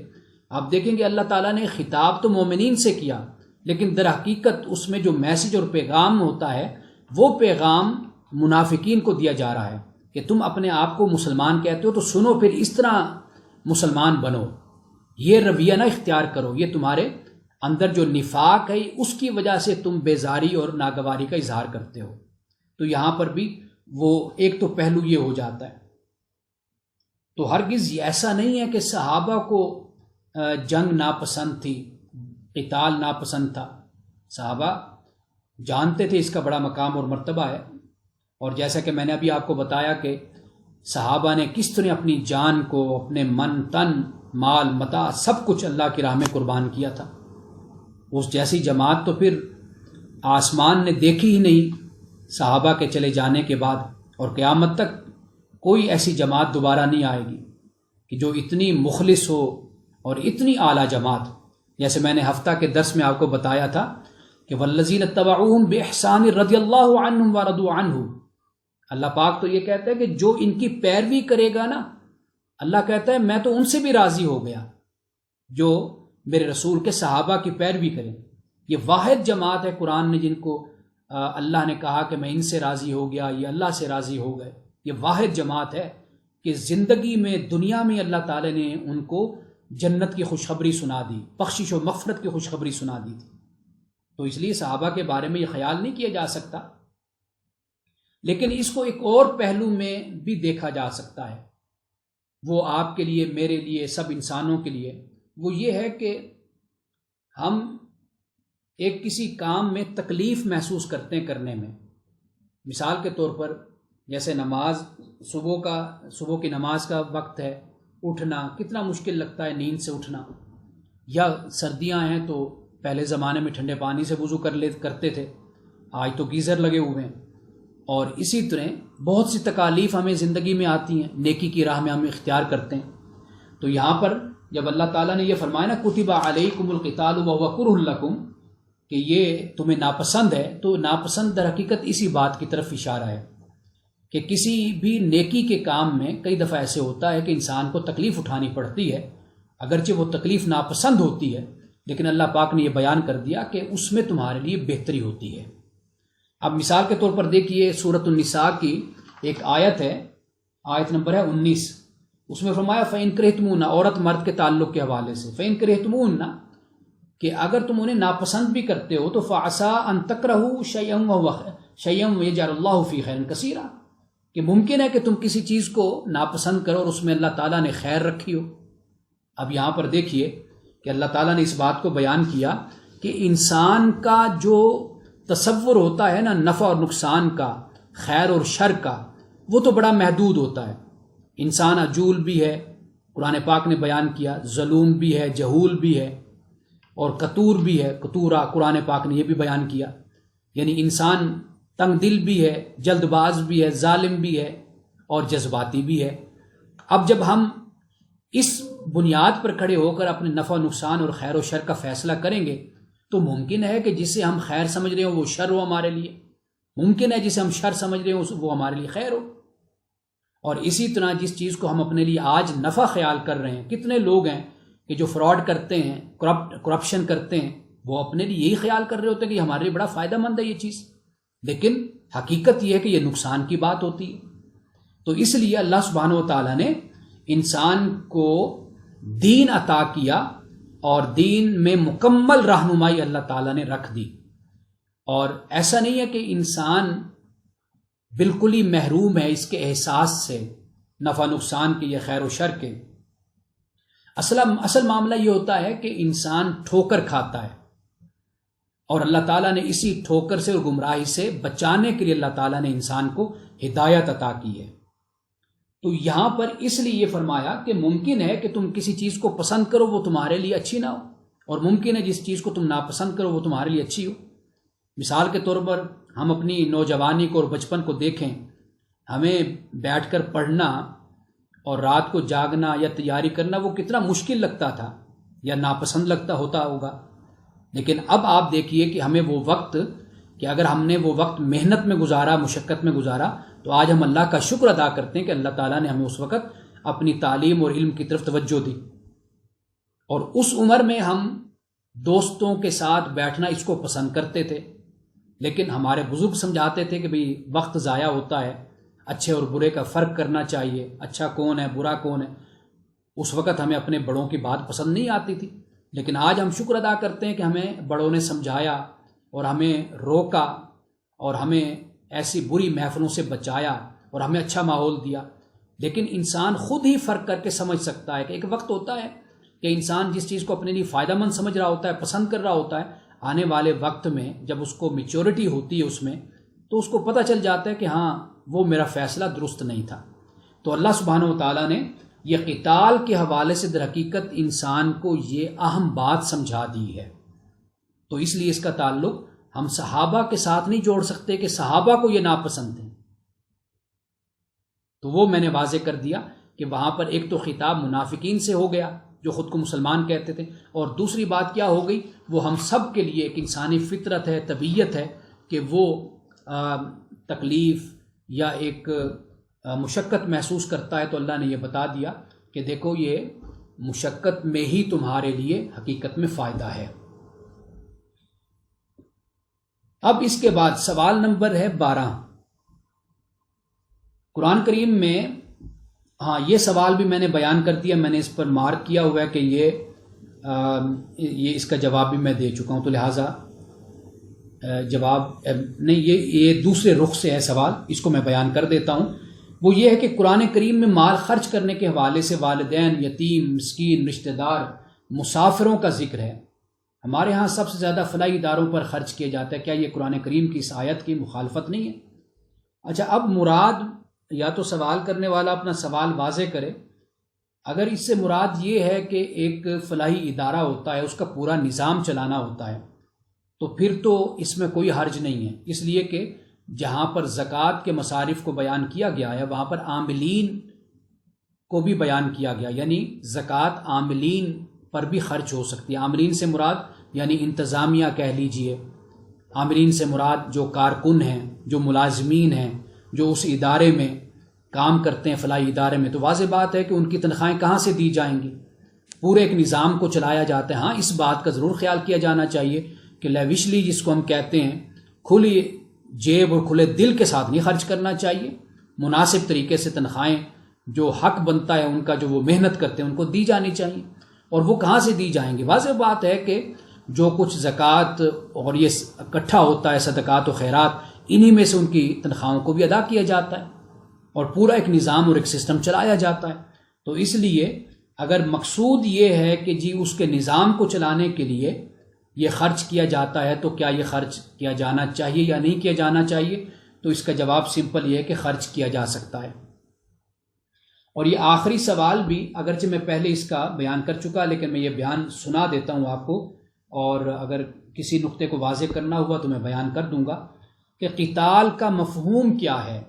آپ دیکھیں گے اللہ تعالیٰ نے خطاب تو مومنین سے کیا، لیکن در حقیقت اس میں جو میسج اور پیغام ہوتا ہے وہ پیغام منافقین کو دیا جا رہا ہے کہ تم اپنے آپ کو مسلمان کہتے ہو تو سنو، پھر اس طرح مسلمان بنو، یہ رویہ نہ اختیار کرو، یہ تمہارے اندر جو نفاق ہے اس کی وجہ سے تم بیزاری اور ناگواری کا اظہار کرتے ہو۔ تو یہاں پر بھی وہ ایک تو پہلو یہ ہو جاتا ہے۔ تو ہرگز ایسا نہیں ہے کہ صحابہ کو جنگ ناپسند تھی، قتال ناپسند تھا۔ صحابہ جانتے تھے اس کا بڑا مقام اور مرتبہ ہے، اور جیسا کہ میں نے ابھی آپ کو بتایا کہ صحابہ نے کس طرح اپنی جان کو، اپنے من، تن، مال، متاع سب کچھ اللہ کی راہ میں قربان کیا تھا۔ اس جیسی جماعت تو پھر آسمان نے دیکھی ہی نہیں صحابہ کے چلے جانے کے بعد، اور قیامت تک کوئی ایسی جماعت دوبارہ نہیں آئے گی کہ جو اتنی مخلص ہو اور اتنی اعلیٰ جماعت۔ جیسے میں نے ہفتہ کے درس میں آپ کو بتایا تھا کہ والذین اتبعوہم بإحسان رضی اللہ عنہم ورضوا عنہ، اللہ پاک تو یہ کہتا ہے کہ جو ان کی پیروی کرے گا نا، اللہ کہتا ہے میں تو ان سے بھی راضی ہو گیا جو میرے رسول کے صحابہ کی پیروی کریں۔ یہ واحد جماعت ہے قرآن نے جن کو اللہ نے کہا کہ میں ان سے راضی ہو گیا، یہ اللہ سے راضی ہو گئے۔ یہ واحد جماعت ہے کہ زندگی میں، دنیا میں اللہ تعالی نے ان کو جنت کی خوشخبری سنا دی، بخشش و مغفرت کی خوشخبری سنا دی تھی۔ تو اس لیے صحابہ کے بارے میں یہ خیال نہیں کیا جا سکتا، لیکن اس کو ایک اور پہلو میں بھی دیکھا جا سکتا ہے، وہ آپ کے لیے، میرے لیے، سب انسانوں کے لیے، وہ یہ ہے کہ ہم ایک کسی کام میں تکلیف محسوس کرتے ہیں کرنے میں۔ مثال کے طور پر جیسے نماز، صبح کی نماز کا وقت ہے، اٹھنا کتنا مشکل لگتا ہے، نیند سے اٹھنا، یا سردیاں ہیں تو پہلے زمانے میں ٹھنڈے پانی سے وضو کرتے تھے، آج تو گیزر لگے ہوئے ہیں۔ اور اسی طرح بہت سی تکالیف ہمیں زندگی میں آتی ہیں، نیکی کی راہ میں ہم اختیار کرتے ہیں۔ تو یہاں پر جب اللہ تعالیٰ نے یہ فرمایا نا کتب علیکم القتال وہو کرہ لکم، کہ یہ تمہیں ناپسند ہے، تو ناپسند در حقیقت اسی بات کی طرف اشارہ ہے کہ کسی بھی نیکی کے کام میں کئی دفعہ ایسے ہوتا ہے کہ انسان کو تکلیف اٹھانی پڑتی ہے، اگرچہ وہ تکلیف ناپسند ہوتی ہے، لیکن اللہ پاک نے یہ بیان کر دیا کہ اس میں تمہارے لیے بہتری ہوتی ہے۔ اب مثال کے طور پر دیکھیے سورۃ النساء کی ایک آیت ہے، آیت نمبر ہے 19، اس میں فرمایا فَإِن كَرِهْتُمُوهُنَّ، عورت مرد کے تعلق کے حوالے سے، فَإِن كَرِهْتُمُوهُنَّ کہ اگر تم انہیں ناپسند بھی کرتے ہو تو فَعَسَىٰ أَن تَكْرَهُوا شَيْئًا وَيَجْعَلُ اللَّهُ فِيهِ خَيْرًا كَثِيرًا، کہ ممکن ہے کہ تم کسی چیز کو ناپسند کرو اور اس میں اللہ تعالیٰ نے خیر رکھی ہو۔ اب یہاں پر دیکھیے کہ اللہ تعالیٰ نے اس بات کو بیان کیا کہ انسان کا جو تصور ہوتا ہے نا نفع اور نقصان کا، خیر اور شر کا، وہ تو بڑا محدود ہوتا ہے۔ انسان عجول بھی ہے، قرآن پاک نے بیان کیا، ظلوم بھی ہے، جہول بھی ہے، اور قتور بھی ہے، قتورا قرآن پاک نے یہ بھی بیان کیا، یعنی انسان تنگ دل بھی ہے، جلد باز بھی ہے، ظالم بھی ہے، اور جذباتی بھی ہے۔ اب جب ہم اس بنیاد پر کھڑے ہو کر اپنے نفع و نقصان اور خیر و شر کا فیصلہ کریں گے تو ممکن ہے کہ جسے ہم خیر سمجھ رہے ہوں وہ شر ہو ہمارے لیے، ممکن ہے جسے ہم شر سمجھ رہے ہوں وہ ہمارے لیے خیر ہو۔ اور اسی طرح جس چیز کو ہم اپنے لیے آج نفع خیال کر رہے ہیں، کتنے لوگ ہیں کہ جو فراڈ کرتے ہیں، کرپشن کرتے ہیں، وہ اپنے لیے یہی خیال کر رہے ہوتے ہیں کہ ہمارے لیے بڑا فائدہ مند ہے یہ چیز، لیکن حقیقت یہ ہے کہ یہ نقصان کی بات ہوتی ہے۔ تو اس لیے اللہ سبحانہ و تعالیٰ نے انسان کو دین عطا کیا، اور دین میں مکمل رہنمائی اللہ تعالیٰ نے رکھ دی، اور ایسا نہیں ہے کہ انسان بالکل ہی محروم ہے اس کے احساس سے، نفع نقصان کے یا خیر و شر کے۔ اصل معاملہ یہ ہوتا ہے کہ انسان ٹھوکر کھاتا ہے، اور اللہ تعالیٰ نے اسی ٹھوکر سے اور گمراہی سے بچانے کے لیے اللہ تعالیٰ نے انسان کو ہدایت عطا کی ہے۔ تو یہاں پر اس لیے یہ فرمایا کہ ممکن ہے کہ تم کسی چیز کو پسند کرو وہ تمہارے لیے اچھی نہ ہو، اور ممکن ہے جس چیز کو تم ناپسند کرو وہ تمہارے لیے اچھی ہو۔ مثال کے طور پر ہم اپنی نوجوانی کو اور بچپن کو دیکھیں، ہمیں بیٹھ کر پڑھنا اور رات کو جاگنا یا تیاری کرنا وہ کتنا مشکل لگتا تھا یا ناپسند لگتا ہوتا ہوگا، لیکن اب آپ دیکھیے کہ ہمیں وہ وقت، کہ اگر ہم نے وہ وقت محنت میں گزارا، مشقت میں گزارا، تو آج ہم اللہ کا شکر ادا کرتے ہیں کہ اللہ تعالیٰ نے ہمیں اس وقت اپنی تعلیم اور علم کی طرف توجہ دی۔ اور اس عمر میں ہم دوستوں کے ساتھ بیٹھنا اس کو پسند کرتے تھے، لیکن ہمارے بزرگ سمجھاتے تھے کہ بھئی وقت ضائع ہوتا ہے، اچھے اور برے کا فرق کرنا چاہیے، اچھا کون ہے برا کون ہے۔ اس وقت ہمیں اپنے بڑوں کی بات پسند نہیں آتی تھی، لیکن آج ہم شکر ادا کرتے ہیں کہ ہمیں بڑوں نے سمجھایا اور ہمیں روکا اور ہمیں ایسی بری محفلوں سے بچایا اور ہمیں اچھا ماحول دیا۔ لیکن انسان خود ہی فرق کر کے سمجھ سکتا ہے کہ ایک وقت ہوتا ہے کہ انسان جس چیز کو اپنے لیے فائدہ مند سمجھ رہا ہوتا ہے، پسند کر رہا ہوتا ہے، آنے والے وقت میں جب اس کو میچورٹی ہوتی ہے اس میں، تو اس کو پتہ چل جاتا ہے کہ ہاں وہ میرا فیصلہ درست نہیں تھا۔ تو اللہ سبحانہ و تعالیٰ نے یہ قتال کے حوالے سے در حقیقت انسان کو یہ اہم بات سمجھا دی ہے۔ تو اس لیے اس کا تعلق ہم صحابہ کے ساتھ نہیں جوڑ سکتے کہ صحابہ کو یہ ناپسند ہے۔ تو وہ میں نے واضح کر دیا کہ وہاں پر ایک تو خطاب منافقین سے ہو گیا جو خود کو مسلمان کہتے تھے، اور دوسری بات کیا ہو گئی، وہ ہم سب کے لیے ایک انسانی فطرت ہے، طبیعت ہے کہ وہ تکلیف یا ایک مشقت محسوس کرتا ہے۔ تو اللہ نے یہ بتا دیا کہ دیکھو یہ مشقت میں ہی تمہارے لیے حقیقت میں فائدہ ہے۔ اب اس کے بعد سوال نمبر ہے 12 قرآن کریم میں، ہاں یہ سوال بھی میں نے بیان کر دیا، میں نے اس پر مارک کیا ہوا ہے کہ یہ اس کا جواب بھی میں دے چکا ہوں، تو لہٰذا جواب نہیں، یہ دوسرے رخ سے ہے سوال، اس کو میں بیان کر دیتا ہوں۔ وہ یہ ہے کہ قرآن کریم میں مال خرچ کرنے کے حوالے سے والدین، یتیم، مسکین، رشتہ دار، مسافروں کا ذکر ہے۔ ہمارے ہاں سب سے زیادہ فلاحی اداروں پر خرچ کیا جاتا ہے، کیا یہ قرآن کریم کی اس آیت کی مخالفت نہیں ہے؟ اچھا، اب مراد، یا تو سوال کرنے والا اپنا سوال واضح کرے، اگر اس سے مراد یہ ہے کہ ایک فلاحی ادارہ ہوتا ہے، اس کا پورا نظام چلانا ہوتا ہے، تو پھر تو اس میں کوئی حرج نہیں ہے، اس لیے کہ جہاں پر زکوٰۃ کے مصارف کو بیان کیا گیا ہے وہاں پر عاملین کو بھی بیان کیا گیا، یعنی زکوٰۃ عاملین پر بھی خرچ ہو سکتی ہے۔ عاملین سے مراد یعنی انتظامیہ کہہ لیجئے، عاملین سے مراد جو کارکن ہیں، جو ملازمین ہیں، جو اس ادارے میں کام کرتے ہیں، فلاحی ادارے میں، تو واضح بات ہے کہ ان کی تنخواہیں کہاں سے دی جائیں گی؟ پورے ایک نظام کو چلایا جاتا ہے۔ ہاں، اس بات کا ضرور خیال کیا جانا چاہیے کہ لیوشلی جس کو ہم کہتے ہیں، کھلی جیب اور کھلے دل کے ساتھ نہیں خرچ کرنا چاہیے، مناسب طریقے سے تنخواہیں جو حق بنتا ہے ان کا، جو وہ محنت کرتے ہیں ان کو دی جانی چاہیے۔ اور وہ کہاں سے دی جائیں گی؟ واضح بات ہے کہ جو کچھ زکوٰۃ اور یہ اکٹھا ہوتا ہے، صدقات و خیرات، انہی میں سے ان کی تنخواہوں کو بھی ادا کیا جاتا ہے اور پورا ایک نظام اور ایک سسٹم چلایا جاتا ہے۔ تو اس لیے اگر مقصود یہ ہے کہ جی اس کے نظام کو چلانے کے لیے یہ خرچ کیا جاتا ہے، تو کیا یہ خرچ کیا جانا چاہیے یا نہیں کیا جانا چاہیے؟ تو اس کا جواب سمپل یہ ہے کہ خرچ کیا جا سکتا ہے۔ اور یہ آخری سوال بھی اگرچہ میں پہلے اس کا بیان کر چکا، لیکن میں یہ بیان سنا دیتا ہوں آپ کو، اور اگر کسی نقطے کو واضح کرنا ہوا تو میں بیان کر دوں گا کہ قتال کا مفہوم کیا ہے۔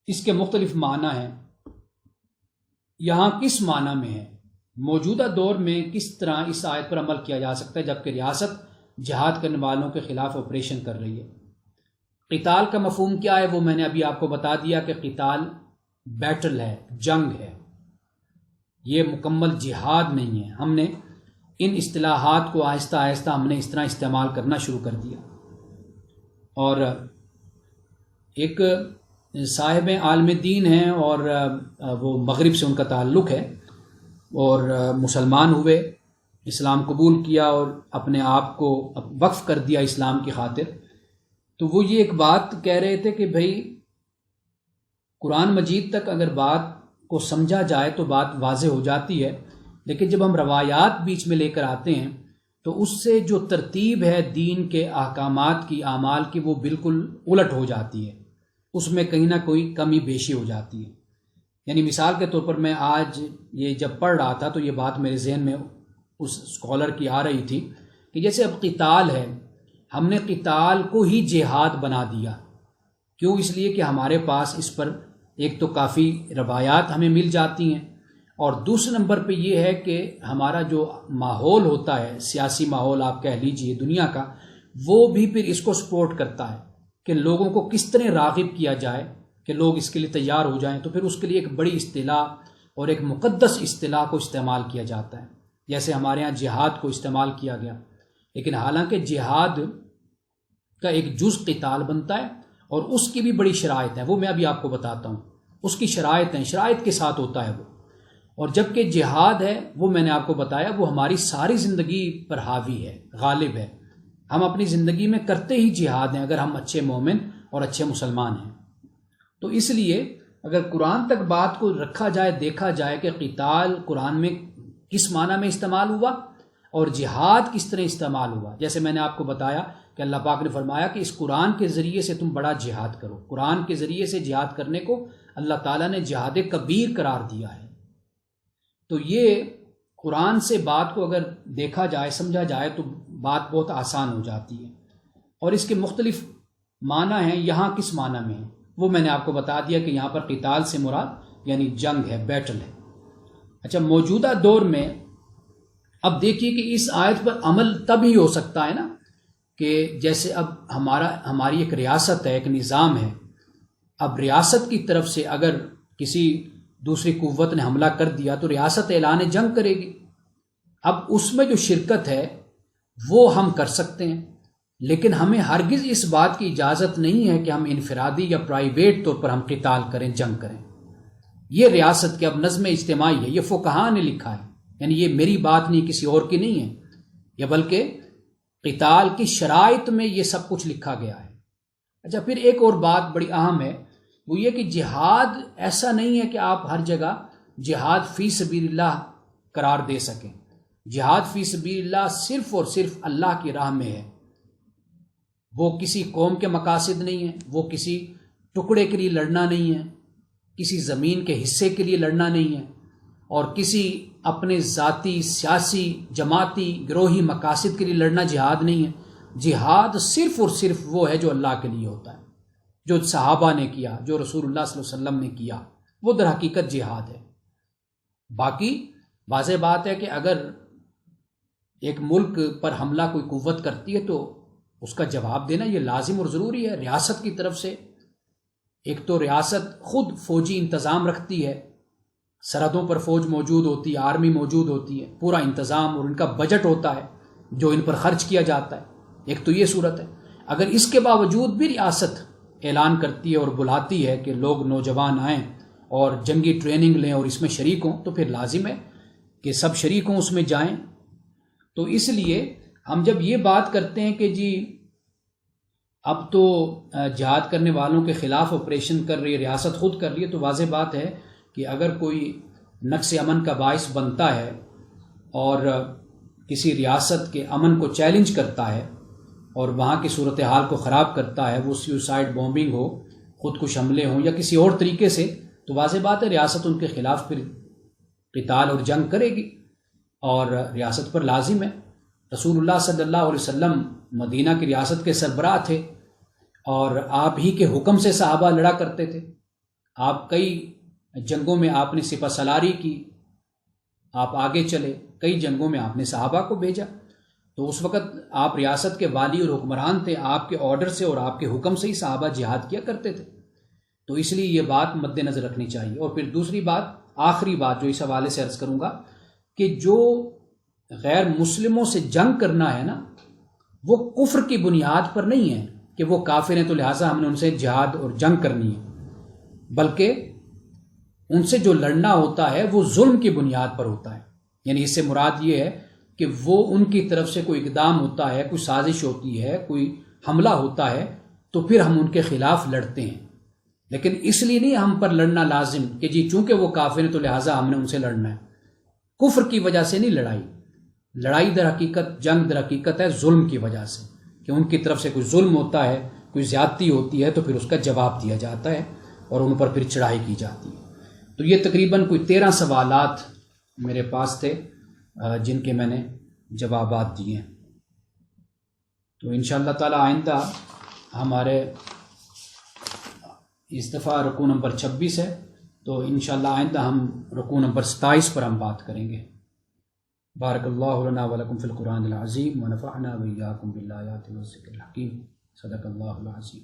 اس کے مختلف معنی ہیں، یہاں کس معنی میں ہے؟ موجودہ دور میں کس طرح اس آیت پر عمل کیا جا سکتا ہے جبکہ ریاست جہاد کرنے والوں کے خلاف آپریشن کر رہی ہے؟ قتال کا مفہوم کیا ہے وہ میں نے ابھی آپ کو بتا دیا کہ قتال بیٹل ہے، جنگ ہے، یہ مکمل جہاد نہیں ہے۔ ہم نے ان اصطلاحات کو آہستہ آہستہ ہم نے اس طرح استعمال کرنا شروع کر دیا، اور ایک صاحب عالم دین ہیں اور وہ مغرب سے ان کا تعلق ہے، اور مسلمان ہوئے، اسلام قبول کیا اور اپنے آپ کو وقف کر دیا اسلام کی خاطر۔ تو وہ یہ ایک بات کہہ رہے تھے کہ بھائی قرآن مجید تک اگر بات کو سمجھا جائے تو بات واضح ہو جاتی ہے، لیکن جب ہم روایات بیچ میں لے کر آتے ہیں تو اس سے جو ترتیب ہے دین کے احکامات کی، اعمال کی، وہ بالکل الٹ ہو جاتی ہے، اس میں کہیں نہ کوئی کمی بیشی ہو جاتی ہے۔ یعنی مثال کے طور پر میں آج یہ جب پڑھ رہا تھا تو یہ بات میرے ذہن میں اس اسکالر کی آ رہی تھی کہ جیسے اب قتال ہے، ہم نے قتال کو ہی جہاد بنا دیا۔ کیوں؟ اس لیے کہ ہمارے پاس اس پر ایک تو کافی روایات ہمیں مل جاتی ہیں، اور دوسرے نمبر پہ یہ ہے کہ ہمارا جو ماحول ہوتا ہے، سیاسی ماحول آپ کہہ لیجئے دنیا کا، وہ بھی پھر اس کو سپورٹ کرتا ہے کہ لوگوں کو کس طرح راغب کیا جائے کہ لوگ اس کے لیے تیار ہو جائیں۔ تو پھر اس کے لیے ایک بڑی اصطلاح اور ایک مقدس اصطلاح کو استعمال کیا جاتا ہے، جیسے ہمارے ہاں جہاد کو استعمال کیا گیا، لیکن حالانکہ جہاد کا ایک جز قتال بنتا ہے اور اس کی بھی بڑی شرائط ہیں، وہ میں ابھی آپ کو بتاتا ہوں۔ اس کی شرائط ہیں، شرائط کے ساتھ ہوتا ہے وہ، اور جبکہ جہاد ہے وہ میں نے آپ کو بتایا وہ ہماری ساری زندگی پر حاوی ہے، غالب ہے، ہم اپنی زندگی میں کرتے ہی جہاد ہیں اگر ہم اچھے مومن اور اچھے مسلمان ہیں۔ تو اس لیے اگر قرآن تک بات کو رکھا جائے، دیکھا جائے کہ قتال قرآن میں کس معنی میں استعمال ہوا اور جہاد کس طرح استعمال ہوا، جیسے میں نے آپ کو بتایا کہ اللہ پاک نے فرمایا کہ اس قرآن کے ذریعے سے تم بڑا جہاد کرو۔ قرآن کے ذریعے سے جہاد کرنے کو اللہ تعالیٰ نے جہاد کبیر قرار دیا ہے۔ تو یہ قرآن سے بات کو اگر دیکھا جائے، سمجھا جائے تو بات بہت آسان ہو جاتی ہے، اور اس کے مختلف معنی ہیں۔ یہاں کس معنی میں ہیں وہ میں نے آپ کو بتا دیا کہ یہاں پر قتال سے مراد یعنی جنگ ہے، بیٹل ہے۔ اچھا، موجودہ دور میں اب دیکھیے کہ اس آیت پر عمل تب ہی ہو سکتا ہے نا کہ جیسے اب ہماری ایک ریاست ہے، ایک نظام ہے، اب ریاست کی طرف سے اگر کسی دوسری قوت نے حملہ کر دیا تو ریاست اعلان جنگ کرے گی۔ اب اس میں جو شرکت ہے وہ ہم کر سکتے ہیں، لیکن ہمیں ہرگز اس بات کی اجازت نہیں ہے کہ ہم انفرادی یا پرائیویٹ طور پر ہم قتال کریں، جنگ کریں۔ یہ ریاست کے اب نظم اجتماعی ہے، یہ فقہاء نے لکھا ہے، یعنی یہ میری بات نہیں، کسی اور کی نہیں ہے، یہ بلکہ قتال کی شرائط میں یہ سب کچھ لکھا گیا ہے۔ اچھا، پھر ایک اور بات بڑی اہم ہے، وہ یہ کہ جہاد ایسا نہیں ہے کہ آپ ہر جگہ جہاد فی سبیل اللہ قرار دے سکیں۔ جہاد فی سبیل اللہ صرف اور صرف اللہ کی راہ میں ہے، وہ کسی قوم کے مقاصد نہیں ہے، وہ کسی ٹکڑے کے لیے لڑنا نہیں ہے، کسی زمین کے حصے کے لیے لڑنا نہیں ہے، اور کسی اپنے ذاتی سیاسی جماعتی گروہی مقاصد کے لیے لڑنا جہاد نہیں ہے۔ جہاد صرف اور صرف وہ ہے جو اللہ کے لیے ہوتا ہے، جو صحابہ نے کیا، جو رسول اللہ صلی اللہ علیہ وسلم نے کیا، وہ در حقیقت جہاد ہے۔ باقی واضح بات ہے کہ اگر ایک ملک پر حملہ کوئی قوت کرتی ہے تو اس کا جواب دینا یہ لازم اور ضروری ہے ریاست کی طرف سے۔ ایک تو ریاست خود فوجی انتظام رکھتی ہے، سرحدوں پر فوج موجود ہوتی ہے، آرمی موجود ہوتی ہے، پورا انتظام، اور ان کا بجٹ ہوتا ہے جو ان پر خرچ کیا جاتا ہے۔ ایک تو یہ صورت ہے۔ اگر اس کے باوجود بھی ریاست اعلان کرتی ہے اور بلاتی ہے کہ لوگ نوجوان آئیں اور جنگی ٹریننگ لیں اور اس میں شریک ہوں، تو پھر لازم ہے کہ سب شریک ہوں، اس میں جائیں۔ تو اس لیے ہم جب یہ بات کرتے ہیں کہ جی اب تو جہاد کرنے والوں کے خلاف آپریشن کر رہی ہے، ریاست خود کر رہی ہے، تو واضح بات ہے کہ اگر کوئی نقص امن کا باعث بنتا ہے اور کسی ریاست کے امن کو چیلنج کرتا ہے اور وہاں کی صورتحال کو خراب کرتا ہے، وہ سیوسائڈ بومبنگ ہو، خودکش حملے ہوں یا کسی اور طریقے سے، تو واضح بات ہے ریاست ان کے خلاف پھر قتال اور جنگ کرے گی، اور ریاست پر لازم ہے۔ رسول اللہ صلی اللہ علیہ وسلم مدینہ کی ریاست کے سربراہ تھے، اور آپ ہی کے حکم سے صحابہ لڑا کرتے تھے۔ آپ کئی جنگوں میں آپ نے سپہ سالاری کی، آپ آگے چلے، کئی جنگوں میں آپ نے صحابہ کو بھیجا، تو اس وقت آپ ریاست کے والی اور حکمران تھے، آپ کے آرڈر سے اور آپ کے حکم سے ہی صحابہ جہاد کیا کرتے تھے، تو اس لیے یہ بات مد نظر رکھنی چاہیے۔ اور پھر دوسری بات، آخری بات جو اس حوالے سے عرض کروں گا، کہ جو غیر مسلموں سے جنگ کرنا ہے نا، وہ کفر کی بنیاد پر نہیں ہے کہ وہ کافر ہیں تو لہٰذا ہم نے ان سے جہاد اور جنگ کرنی ہے، بلکہ ان سے جو لڑنا ہوتا ہے وہ ظلم کی بنیاد پر ہوتا ہے۔ یعنی اس سے مراد یہ ہے کہ وہ ان کی طرف سے کوئی اقدام ہوتا ہے، کوئی سازش ہوتی ہے، کوئی حملہ ہوتا ہے، تو پھر ہم ان کے خلاف لڑتے ہیں، لیکن اس لیے نہیں ہم پر لڑنا لازم کہ جی چونکہ وہ کافر ہیں تو لہٰذا ہم نے ان سے لڑنا ہے۔ کفر کی وجہ سے نہیں لڑائی در حقیقت، جنگ در حقیقت ہے ظلم کی وجہ سے، کہ ان کی طرف سے کوئی ظلم ہوتا ہے، کوئی زیادتی ہوتی ہے، تو پھر اس کا جواب دیا جاتا ہے اور ان پر پھر چڑھائی کی جاتی ہے۔ تو یہ تقریباً کوئی 13 سوالات میرے پاس تھے جن کے میں نے جوابات دیے ہیں۔ تو انشاءاللہ تعالی آئندہ ہمارے اس دفعہ رکوع نمبر 26 ہے، تو انشاءاللہ آئندہ ہم رکوع نمبر 27 پر ہم بات کریں گے۔ بارک اللہ لنا ولکم فی القرآن العظیم ونفعنا وإیاکم بالآیات والذکر الحکیم، صدق اللہ العظیم۔